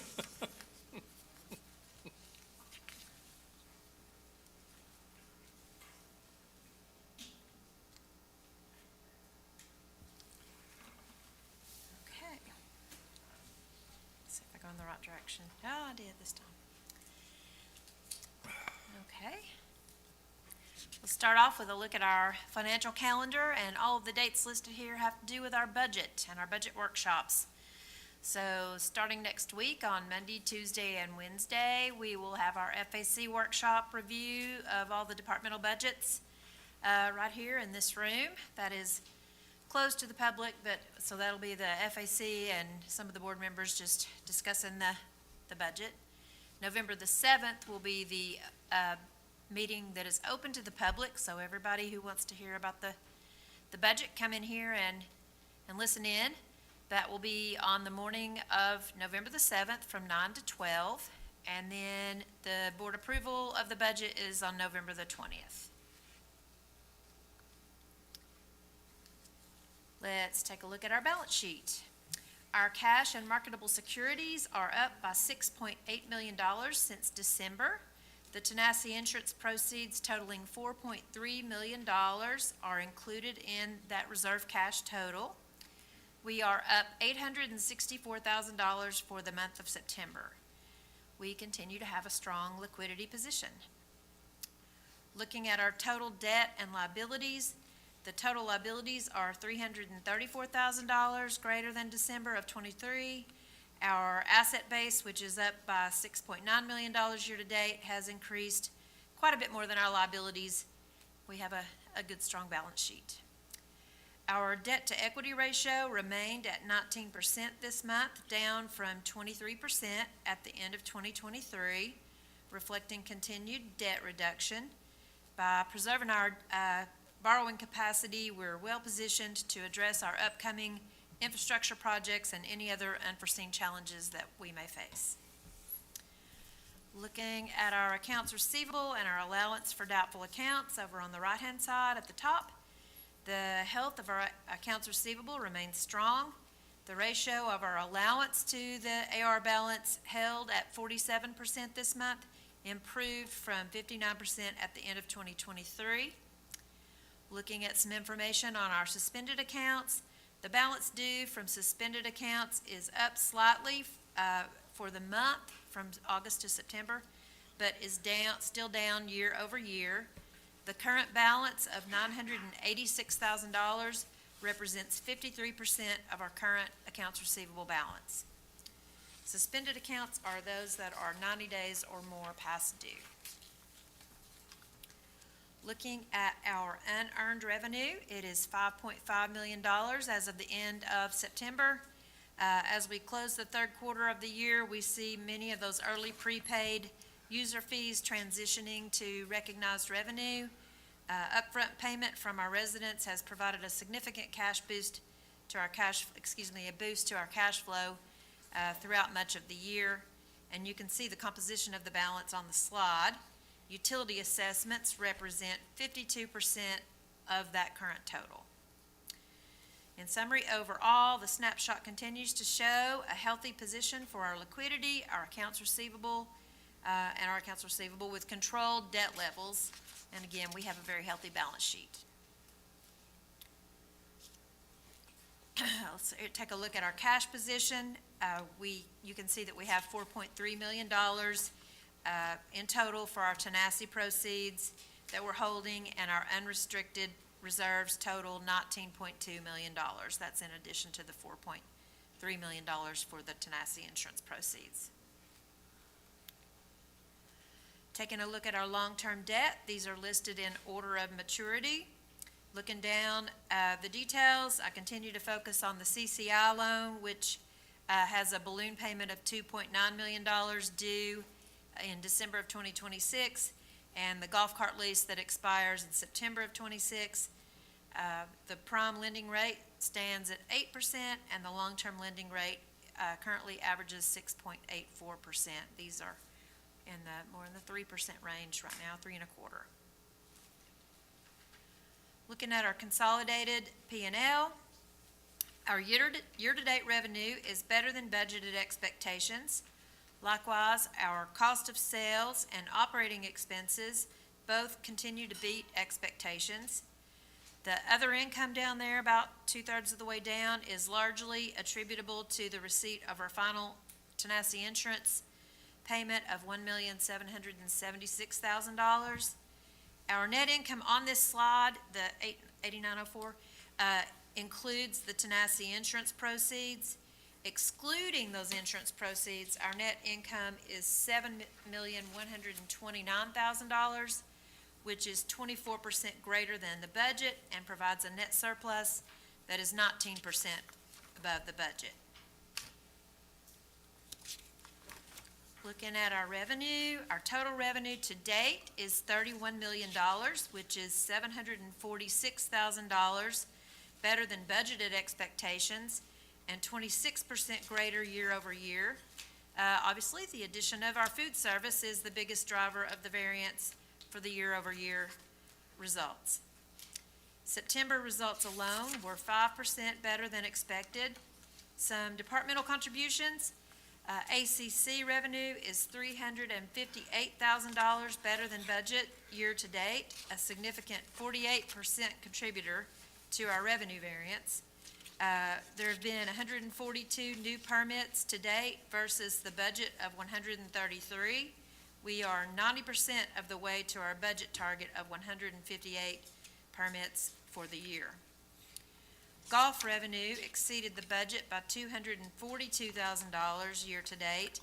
See if I go in the right direction. Oh, I did this time. Okay. We'll start off with a look at our financial calendar, and all of the dates listed here have to do with our budget and our budget workshops. So starting next week on Monday, Tuesday, and Wednesday, we will have our FAC workshop review of all the departmental budgets right here in this room. That is closed to the public, but so that'll be the FAC and some of the board members just discussing the budget. November the 7th will be the meeting that is open to the public, so everybody who wants to hear about the budget, come in here and listen in. That will be on the morning of November the 7th from 9 to 12, and then the board approval of the budget is on November the 20th. Let's take a look at our balance sheet. Our cash and marketable securities are up by $6.8 million since December. The Tanasi insurance proceeds totaling $4.3 million are included in that reserve cash total. We are up $864,000 for the month of September. We continue to have a strong liquidity position. Looking at our total debt and liabilities, the total liabilities are $334,000 greater than December of '23. Our asset base, which is up by $6.9 million year-to-date, has increased quite a bit more than our liabilities. We have a good, strong balance sheet. Our debt-to-equity ratio remained at 19% this month, down from 23% at the end of 2023, reflecting continued debt reduction. By preserving our borrowing capacity, we're well-positioned to address our upcoming infrastructure projects and any other unforeseen challenges that we may face. Looking at our accounts receivable and our allowance for doubtful accounts over on the right-hand side at the top, the health of our accounts receivable remains strong. The ratio of our allowance to the AR balance held at 47% this month, improved from 59% at the end of 2023. Looking at some information on our suspended accounts, the balance due from suspended accounts is up slightly for the month from August to September, but is still down year over year. The current balance of $986,000 represents 53% of our current accounts receivable balance. Suspended accounts are those that are 90 days or more past due. Looking at our unearned revenue, it is $5.5 million as of the end of September. As we close the third quarter of the year, we see many of those early prepaid user fees transitioning to recognized revenue. Upfront payment from our residents has provided a significant cash boost to our a boost to our cash flow throughout much of the year. And you can see the composition of the balance on the slide. Utility assessments represent 52% of that current total. In summary, overall, the snapshot continues to show a healthy position for our liquidity, our accounts receivable, with controlled debt levels. And again, we have a very healthy balance sheet. Let's take a look at our cash position. You can see that we have $4.3 million in total for our Tanasi proceeds that we're holding, and our unrestricted reserves total $19.2 million. That's in addition to the $4.3 million for the Tanasi insurance proceeds. Taking a look at our long-term debt, these are listed in order of maturity. Looking down the details, I continue to focus on the CCI loan, which has a balloon payment of $2.9 million due in December of 2026, and the golf cart lease that expires in September of 26. The prime lending rate stands at 8%, and the long-term lending rate currently averages 6.84%. These are more in the 3% range right now, 3.25%. Looking at our consolidated P&L, our year-to-date revenue is better than budgeted expectations. Likewise, our cost of sales and operating expenses both continue to beat expectations. The other income down there, about 2/3 of the way down, is largely attributable to the receipt of our final Tanasi insurance payment of $1,776,000. Our net income on this slide, the 8904, includes the Tanasi insurance proceeds. Excluding those insurance proceeds, our net income is $7,129,000, which is 24% greater than the budget and provides a net surplus that is 19% above the budget. Looking at our revenue, our total revenue to date is $31 million, which is $746,000 better than budgeted expectations and 26% greater year over year. Obviously, the addition of our food service is the biggest driver of the variance for the year over year results. September results alone were 5% better than expected. Some departmental contributions. ACC revenue is $358,000 better than budget year to date, a significant 48% contributor to our revenue variance. There have been 142 new permits to date versus the budget of 133. We are 90% of the way to our budget target of 158 permits for the year. Golf revenue exceeded the budget by $242,000 year to date.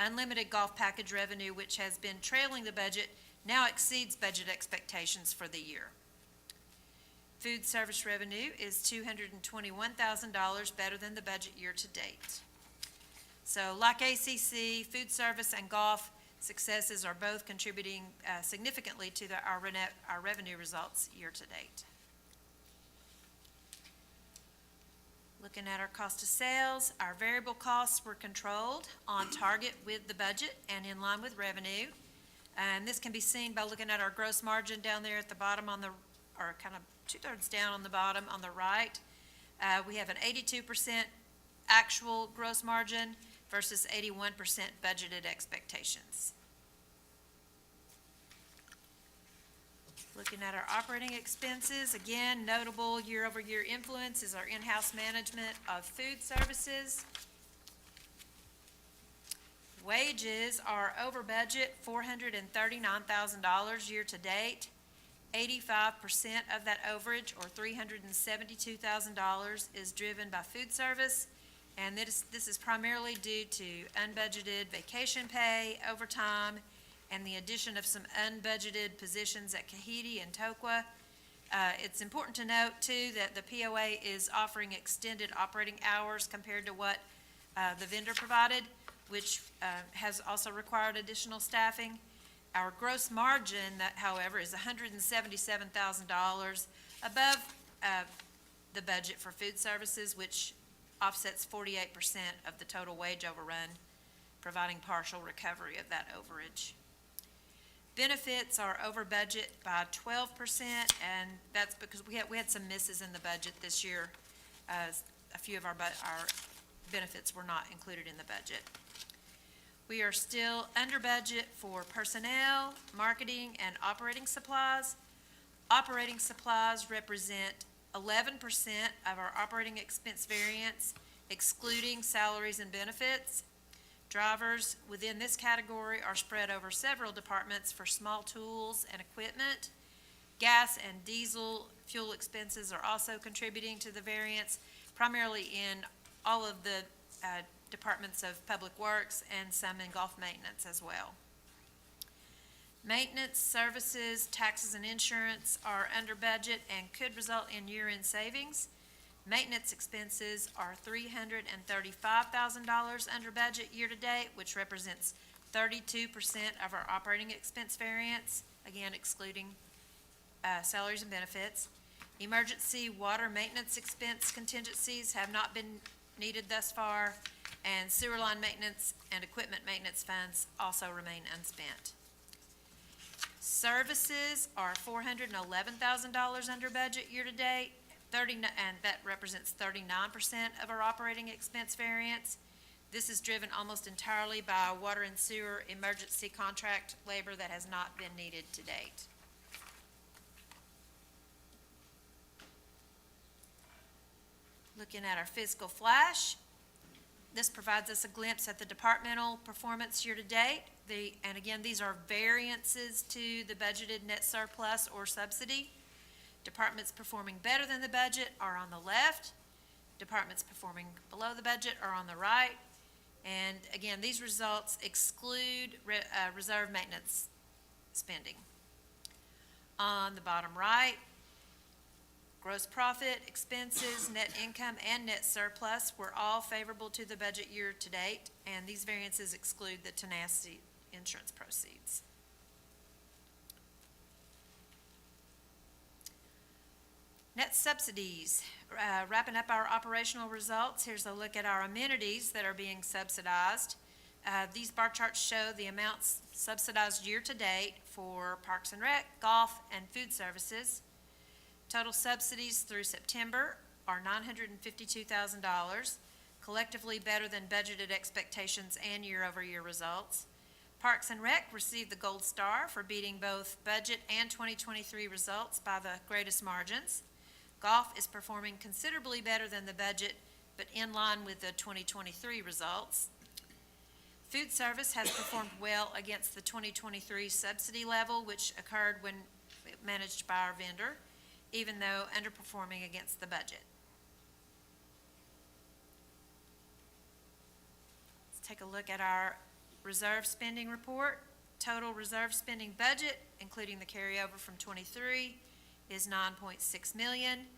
Unlimited golf package revenue, which has been trailing the budget, now exceeds budget expectations for the year. Food service revenue is $221,000 better than the budget year to date. So like ACC, food service and golf successes are both contributing significantly to our revenue results year to date. Looking at our cost of sales, our variable costs were controlled on target with the budget and in line with revenue. And this can be seen by looking at our gross margin down there at the bottom on the, or kind of 2/3 down on the bottom on the right. We have an 82% actual gross margin versus 81% budgeted expectations. Looking at our operating expenses, again, notable year-over-year influence is our in-house management of food services. Wages are over budget, $439,000 year-to-date. 85% of that overage, or $372,000, is driven by food service, and this is primarily due to unbudgeted vacation pay, overtime, and the addition of some unbudgeted positions at Kahiti and Tokwa. It's important to note, too, that the POA is offering extended operating hours compared to what the vendor provided, which has also required additional staffing. Our gross margin, however, is $177,000 above the budget for food services, which offsets 48% of the total wage overrun, providing partial recovery of that overage. Benefits are over budget by 12%, and that's because we had some misses in the budget this year. A few of our benefits were not included in the budget. We are still under budget for personnel, marketing, and operating supplies. Operating supplies represent 11% of our operating expense variance, excluding salaries and benefits. Drivers within this category are spread over several departments for small tools and equipment. Gas and diesel fuel expenses are also contributing to the variance, primarily in all of the departments of Public Works and some in golf maintenance as well. Maintenance, services, taxes, and insurance are under budget and could result in year-end savings. Maintenance expenses are $335,000 under budget year-to-date, which represents 32% of our operating expense variance, again excluding salaries and benefits. Emergency water maintenance expense contingencies have not been needed thus far, and sewer line maintenance and equipment maintenance funds also remain unspent. Services are $411,000 under budget year-to-date, and that represents 39% of our operating expense variance. This is driven almost entirely by water and sewer emergency contract labor that has not been needed to date. Looking at our fiscal flash, this provides us a glimpse at the departmental performance year-to-date. And again, these are variances to the budgeted net surplus or subsidy. Departments performing better than the budget are on the left. Departments performing below the budget are on the right. And again, these results exclude reserve maintenance spending. On the bottom right, gross profit, expenses, net income, and net surplus were all favorable to the budget year to date, and these variances exclude the Tanasi insurance proceeds. Net subsidies, wrapping up our operational results, here's a look at our amenities that are being subsidized. These bar charts show the amounts subsidized year-to-date for Parks and Rec, golf, and food services. Total subsidies through September are $952,000, collectively better than budgeted expectations and year-over-year results. Parks and Rec received the Gold Star for beating both budget and 2023 results by the greatest margins. Golf is performing considerably better than the budget, but in line with the 2023 results. Food service has performed well against the 2023 subsidy level, which occurred when managed by our vendor, even though underperforming against the budget. Let's take a look at our reserve spending report. Total reserve spending budget, including the carryover from 23, is $9.6 million.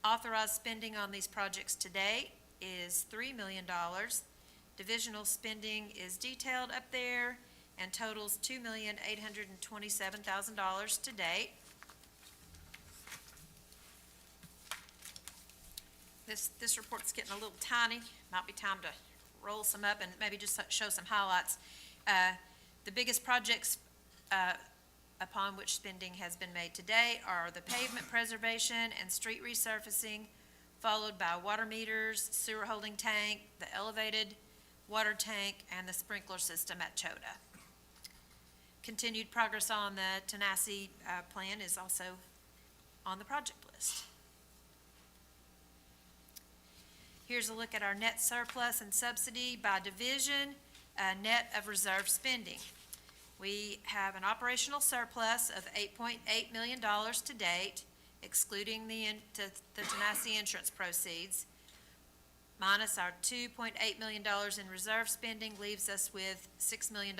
Authorized spending on these projects to date is $3 million. Divisional spending is detailed up there and totals $2,827,000 to date. this report's getting a little tiny. Might be time to roll some up and maybe just show some highlights. The biggest projects upon which spending has been made today are the pavement preservation and street resurfacing, followed by water meters, sewer holding tank, the elevated water tank, and the sprinkler system at Chota. Continued progress on the Tanasi plan is also on the project list. Here's a look at our net surplus and subsidy by division, net of reserve spending. We have an operational surplus of $8.8 million to date, excluding the Tanasi insurance proceeds, minus our $2.8 million in reserve spending, leaves us with $6 million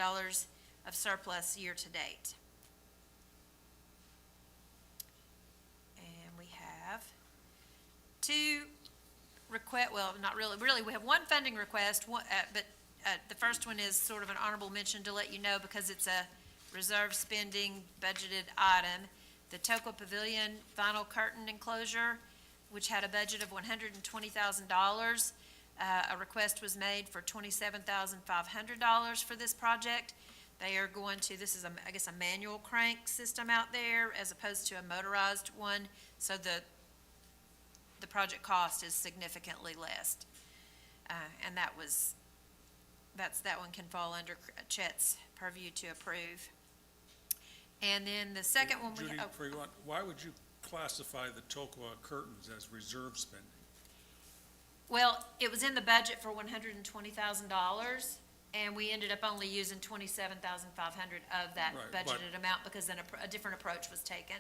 of surplus year to date. And we have two not really, we have one funding request, but the first one is sort of an honorable mention to let you know because it's a reserve spending budgeted item. The Toco Pavilion vinyl curtain enclosure, which had a budget of $120,000. A request was made for $27,500 for this project. They are going to, this is, I guess, a manual crank system out there as opposed to a motorized one, so the project cost is significantly less. And that one can fall under Chet's purview to approve. And then the second one we Judy, have. before you go on, why would you classify the Tocoa curtains as reserve spending? Well, it was in the budget for $120,000, and we ended up only using $27,500 of that Right, but- budgeted amount because then a different approach was taken.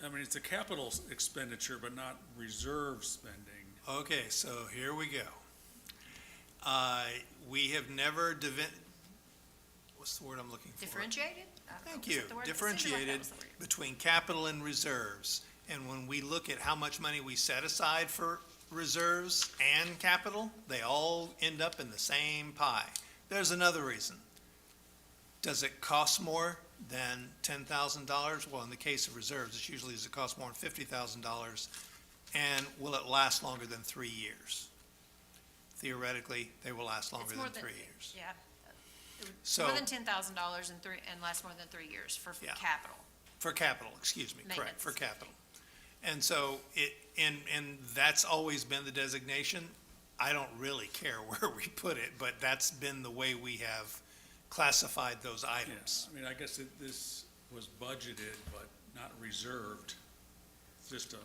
I mean, it's a capital expenditure, but not reserve spending. Okay, so here we go. We have never what's the word I'm looking for? Differentiated? I don't know. Thank Was you. it the word? It seemed like that Differentiated was the word. between capital and reserves. And when we look at how much money we set aside for reserves and capital, they all end up in the same pie. There's another reason. Does it cost more than $10,000? Well, in the case of reserves, it usually does it cost more than $50,000. And will it last longer than 3 years? Theoretically, they will last longer It's more than 3 years. Yeah. It would- So- More than $10,000 and last more than 3 years for Yeah. capital. For capital, excuse me, correct, for Maintenance. capital. And so and that's always been the designation. I don't really care where we put it, but that's been the way we have classified those items. I mean, I guess this was budgeted, but not reserved, just a,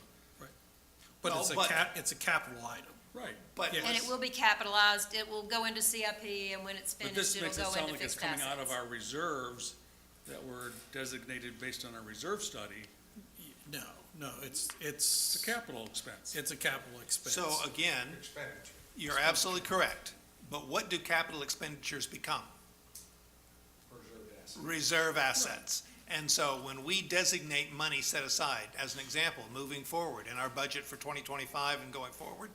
But Well, it's but- it's a capital item. right. But And it will be capitalized. It will go into CIP, and when it's But finished, this it'll makes it go sound into like it's fixed coming out of assets. our reserves that were designated based on our reserve study. No, it's It's a capital expense. a capital expense. so again, Expenditure. you're absolutely correct. But what do capital expenditures become? Reserve assets. And so when we designate money set aside, as an example, moving forward in our budget for 2025 and going forward,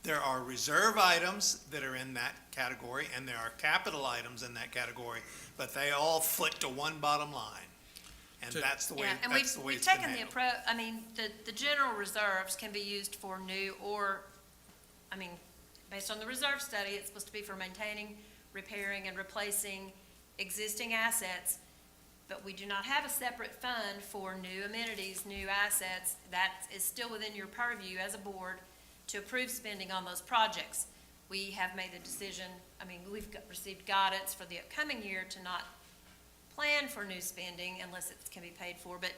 there are reserve items that are in that category, and there are capital items in that category, but they all foot to one bottom line. And that's the way, Yeah, and that's the way we've it's been taken the handled. approach, I mean, the general reserves can be used for new or, I mean, based on the reserve study, it's supposed to be for maintaining, repairing, and replacing existing assets, but we do not have a separate fund for new amenities, new assets. That is still within your purview as a board to approve spending on those projects. We have made the decision, I mean, received guidance for the upcoming year to not plan for new spending unless it can be paid for, but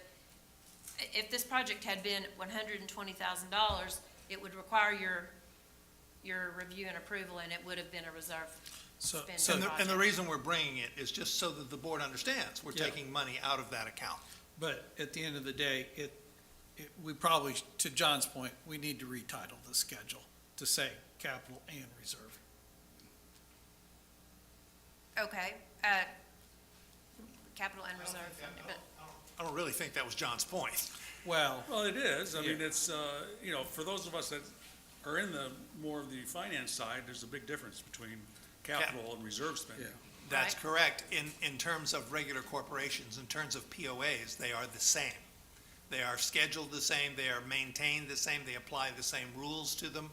if this project had been $120,000, it would require your review and approval, and it would have been a reserve spending And the project. reason we're bringing it is just so that the board understands we're Yeah. taking money out of that account. But at the end of the day, we probably, to John's point, we need to retitle the schedule to say capital and reserve. Okay, capital and reserve, but, I don't really think that was John's point. Well, Well, it is. I mean, Yeah. it's, for those of us that are in the, more of the finance side, there's a big difference between capital and reserve spending. Yeah. That's Right. correct. In terms of regular corporations, in terms of POAs, they are the same. They are scheduled the same, they are maintained the same, they apply the same rules to them.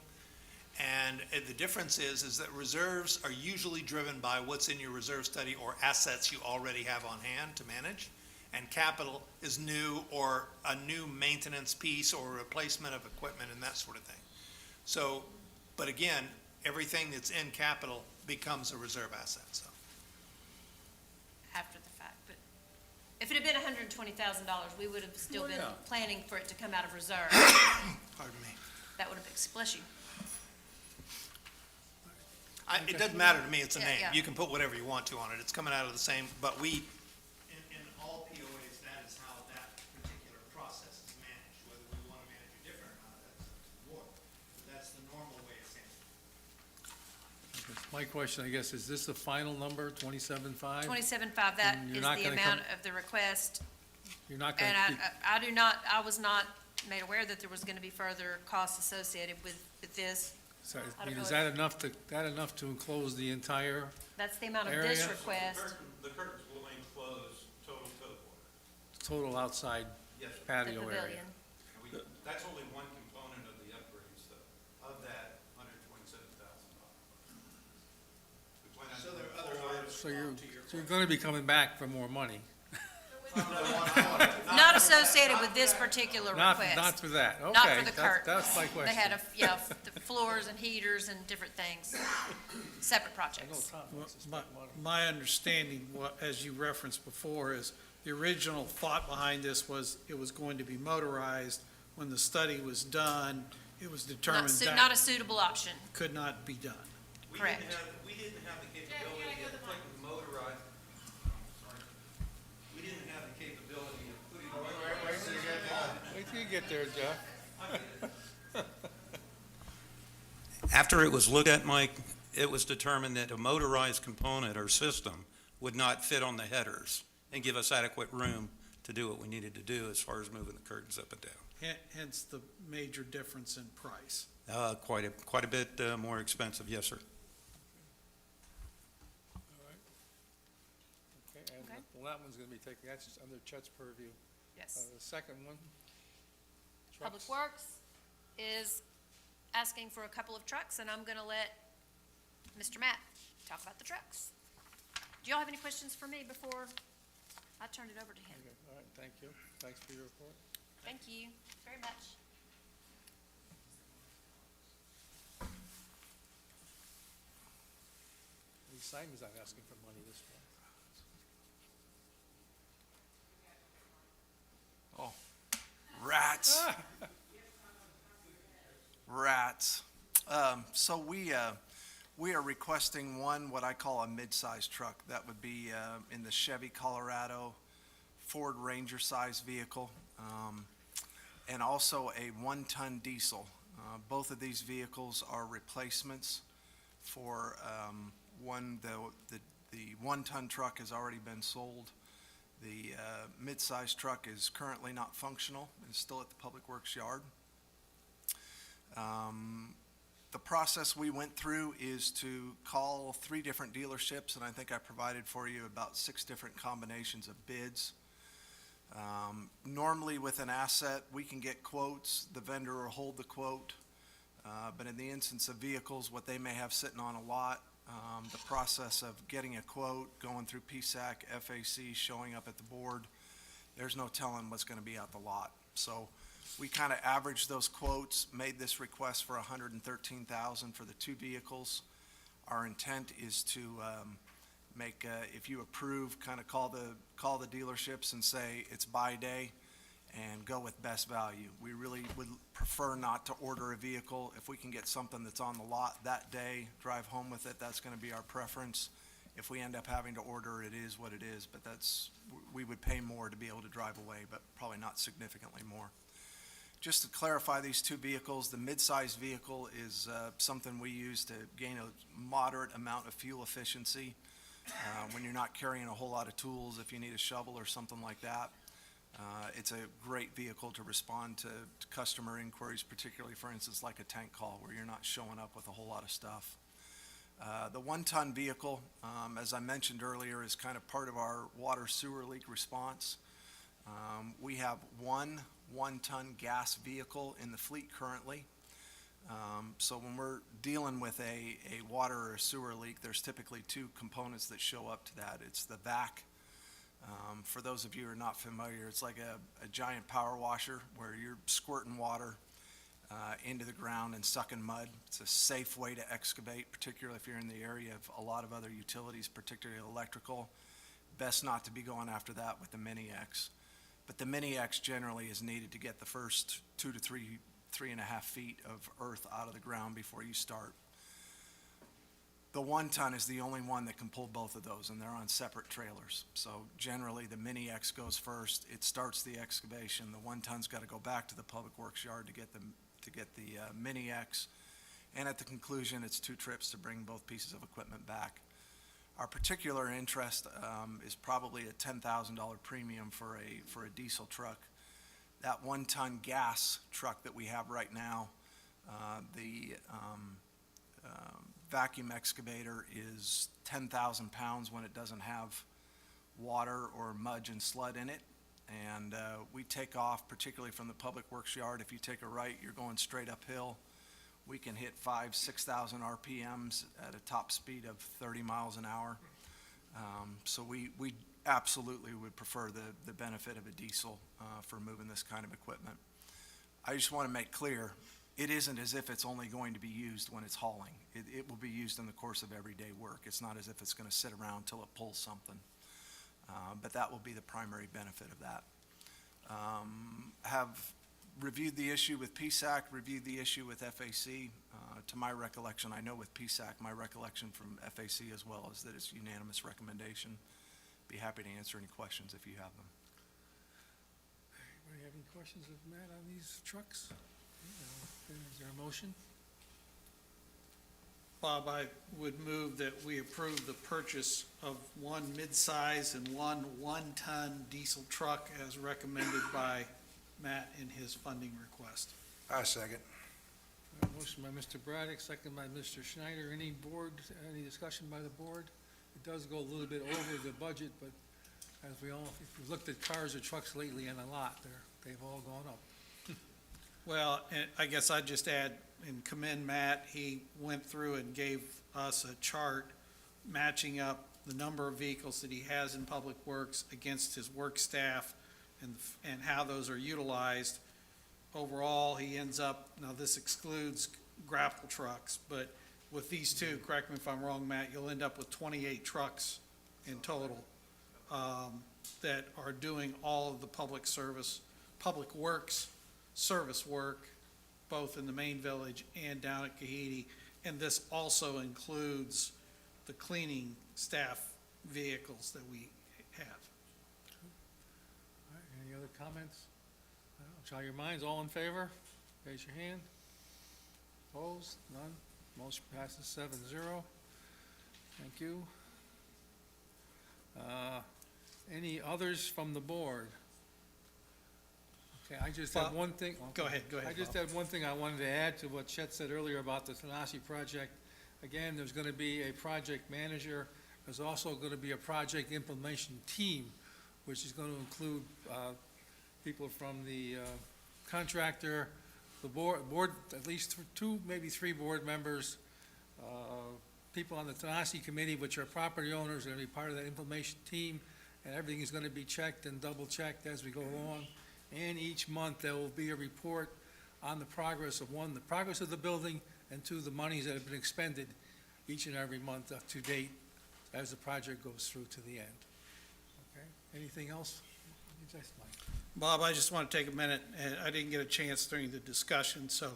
And the difference is that reserves are usually driven by what's in your reserve study or assets you already have on hand to manage. And capital is new or a new maintenance piece or replacement of equipment and that sort of thing. So, but again, everything that's in capital becomes a reserve asset, so. After the fact, but if it had been $120,000, we would have still been planning for it to come out of reserve. Pardon me. That would have been, bless you. It doesn't matter to me, it's a Yeah, name. yeah. You can put whatever you want to on it. It's coming out of the same, but in all POAs, that is how that particular process is managed. Whether we want to manage it different or not, that's up to the board. But that's the normal way it's handled. My question, I guess, is this the final number, 27.5? 27.5, that And is you're not the gonna amount come- of the request. You're not going And to, I was not made aware that there was going to be further costs associated with this. I I don't mean, is know that enough to enclose the entire, That's the amount of this Area? request. The curtains will enclose total code water. total outside Yes, The patio area? pavilion. That's only one component of the upgrades, though, of that $127,000. So there are other items. So you're going to be coming back for more money? Not associated with this particular Not request. for that, okay. Not for the that's- curtains. That's my question. They had the floors and heaters and different things, separate I know projects. Tom wants to My spend money. my understanding, as you referenced before, is the original thought behind this was it was going to be motorized. When the study was done, it was determined Not that a suitable option. could not be done. Correct. We didn't have the capability of putting motorized, sorry. We didn't have the capability of putting motorized. Wait till you get there, Jeff. After it was looked at, Mike, it was determined that a motorized component or system would not fit on the headers and give us adequate room to do what we needed to do as far as moving the curtains up and down. Hence the major difference in price. Quite a bit more expensive, yes, sir. Okay, and Okay. well, that one's going to be taken, that's just under Chet's purview. Yes. The second one? Public trucks. Works is asking for a couple of trucks, and I'm gonna let Mr. Matt talk about the trucks. Do y'all have any questions for me before I turn it over to him? Okay, all right, thank you. Thanks for your report. Thank you very much. Simon's not asking for money this one. Rats. Rats. So we are requesting one, what I call a mid-size truck. That would be in the Chevy Colorado, Ford Ranger size vehicle, and also a 1-ton diesel. Both of these vehicles are replacements for one. The 1-ton truck has already been sold. The mid-size truck is currently not functional. It's still at the Public Works yard. The process we went through is to call 3 different dealerships, and I think I provided for you about 6 different combinations of bids. Normally with an asset, we can get quotes, the vendor will hold the quote, but in the instance of vehicles, what they may have sitting on a lot, the process of getting a quote, going through PSAC, FAC, showing up at the board, there's no telling what's going to be out the lot. So we kind of averaged those quotes, made this request for $113,000 for the 2 vehicles. Our intent is to make, if you approve, kind of call the dealerships and say it's buy day and go with best value. We really would prefer not to order a vehicle. If we can get something that's on the lot that day, drive home with it, that's going to be our preference. If we end up having to order, it is what it is, but we would pay more to be able to drive away, but probably not significantly more. Just to clarify these 2 vehicles, the mid-size vehicle is something we use to gain a moderate amount of fuel efficiency when you're not carrying a whole lot of tools, if you need a shovel or something like that. It's a great vehicle to respond to customer inquiries, particularly, for instance, like a tank call where you're not showing up with a whole lot of stuff. The 1-ton vehicle, as I mentioned earlier, is kind of part of our water sewer leak response. We have one 1-ton gas vehicle in the fleet currently. So when we're dealing with a water or a sewer leak, there's typically two components that show up to that. It's the vac. For those of you who are not familiar, it's like a giant power washer where you're squirting water into the ground and sucking mud. It's a safe way to excavate, particularly if you're in the area of a lot of other utilities, particularly electrical. Best not to be going after that with the Mini X. But the Mini X generally is needed to get the first 2 to 3.5 feet of earth out of the ground before you start. The 1 ton is the only one that can pull both of those, and they're on separate trailers. So generally, the Mini X goes first. It starts the excavation. The 1 ton's got to go back to the Public Works yard to get the Mini X. And at the conclusion, it's 2 trips to bring both pieces of equipment back. Our particular interest is probably a $10,000 premium for a diesel truck. That 1 ton gas truck that we have right now, the vacuum excavator is 10,000 pounds when it doesn't have water or mud and slud in it. And we take off, particularly from the Public Works yard. If you take a right, you're going straight uphill. We can hit 5,000 to 6,000 RPMs at a top speed of 30 miles an hour. So we absolutely would prefer the benefit of a diesel for moving this kind of equipment. I just want to make clear, it isn't as if it's only going to be used when it's hauling. It will be used in the course of everyday work. It's not as if it's going to sit around till it pulls something. But that will be the primary benefit of that. Have reviewed the issue with PSAC, reviewed the issue with FAC. To my recollection, I know with PSAC, my recollection from FAC as well is that it's unanimous recommendation. Be happy to answer any questions if you have them. Anybody have any questions of Matt on these trucks? Is there a motion? Bob, I would move that we approve the purchase of 1 midsize and 1 1-ton diesel truck as recommended by Matt in his funding request. I second. Motion by Mr. Braddock, second by Mr. Schneider. Any discussion by the board? It does go a little bit over the budget, but as we all, if you've looked at cars or trucks lately in a lot, they've all gone up. Well, and I guess I'd just add and commend Matt. He went through and gave us a chart matching up the number of vehicles that he has in Public Works against his work staff and how those are utilized. Overall, he ends up, now this excludes grapple trucks, but with these two, correct me if I'm wrong, Matt, you'll end up with 28 trucks in total that are doing all of the Public Works service work, both in the main village and down at Kahidi. And this also includes the cleaning staff vehicles that we have. All right, any other comments? Try your minds, all in favor? Raise your hand. Opposed? None? Motion passes 7-0. Thank you. Any others from the board? Okay, I just have one thing. Go ahead, I just Bob. had one thing I wanted to add to what Chet said earlier about the Tanasi project. Again, there's going to be a project manager. There's also going to be a project implementation team, which is going to include people from the contractor, the board, at least 2, maybe 3 board members, people on the Tanasi committee, which are property owners, are going to be part of that implementation team, and everything is going to be checked and double-checked as we go along. And each month, there will be a report on the progress of, 1, the progress of the building, and 2, the monies that have been expended each and every month up to date as the project goes through to the end. Okay, anything else? Yes, Mike. Bob, I just want to take a minute, and I didn't get a chance during the discussion, so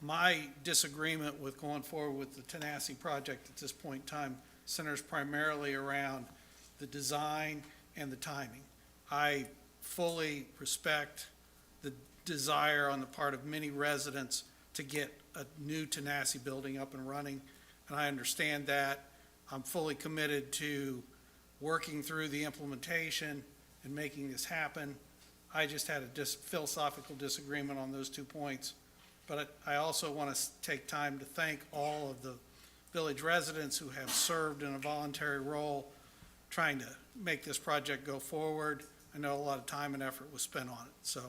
my disagreement with going forward with the Tanasi project at this point in time centers primarily around the design and the timing. I fully respect the desire on the part of many residents to get a new Tanasi building up and running, and I understand that. I'm fully committed to working through the implementation and making this happen. I just had a philosophical disagreement on those 2 points. But I also want to take time to thank all of the village residents who have served in a voluntary role trying to make this project go forward. I know a lot of time and effort was spent on it, so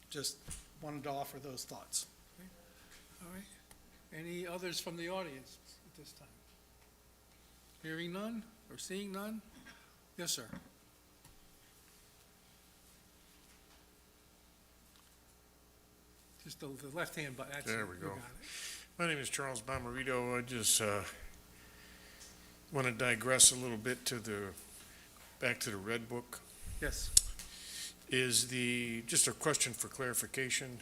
just wanted to offer those thoughts. All right, Any others from the audience at this time? Hearing none or seeing none? Yes, sir. Just the left-hand button. That's it. There we You go. got it. My name is Charles Bomarito. I just want to digress a little bit back to the Red Book. Yes. Just a question for clarification,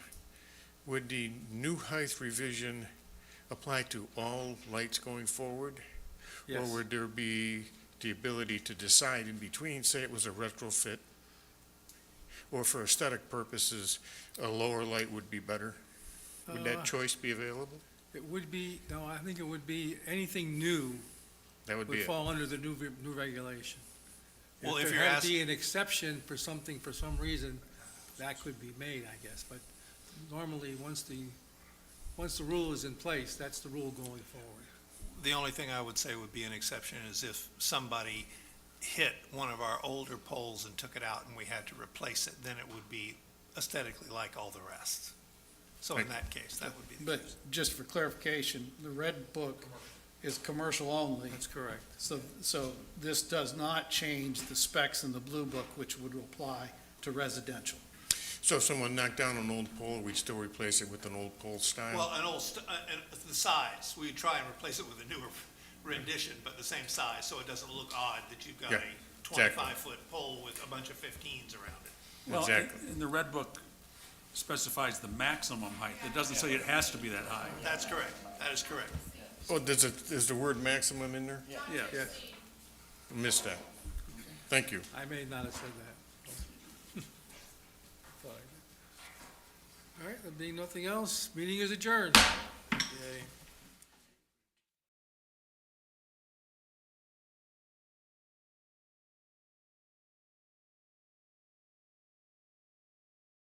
would the new height revision apply to all lights going forward? Yes. Or would there be the ability to decide in between, say it was a retrofit, or for aesthetic purposes, a lower light would be better? Would that choice be available? It would be, no, I think it would be anything new That would be would it. fall under the new regulation. Well, if there you're had to asking, be an exception for something, for some reason, that could be made, I guess. But normally, once the rule is in place, that's the rule going forward. the only thing I would say would be an exception is if somebody hit one of our older poles and took it out and we had to replace it, then it would be aesthetically like all the rest. So in that case, that would be the But case. just for clarification, the Red Book is commercial only. That's correct. So this does not change the specs in the Blue Book, which would apply to residential. So if someone knocked down an old pole, we'd still replace it with an old pole style? Well, and the size, we try and replace it with a newer rendition, but the same size, so it doesn't look odd that you've got Yeah, a exactly. 25-foot pole with a bunch of 15s around it. Well, Exactly. and the Red Book specifies the maximum height. It doesn't say it has to be that high. That's correct. That is correct. Oh, is the word maximum in there? Yeah. Missed that. Thank you. I may not have said that. Thought I did. All right, there being nothing else, meeting is adjourned.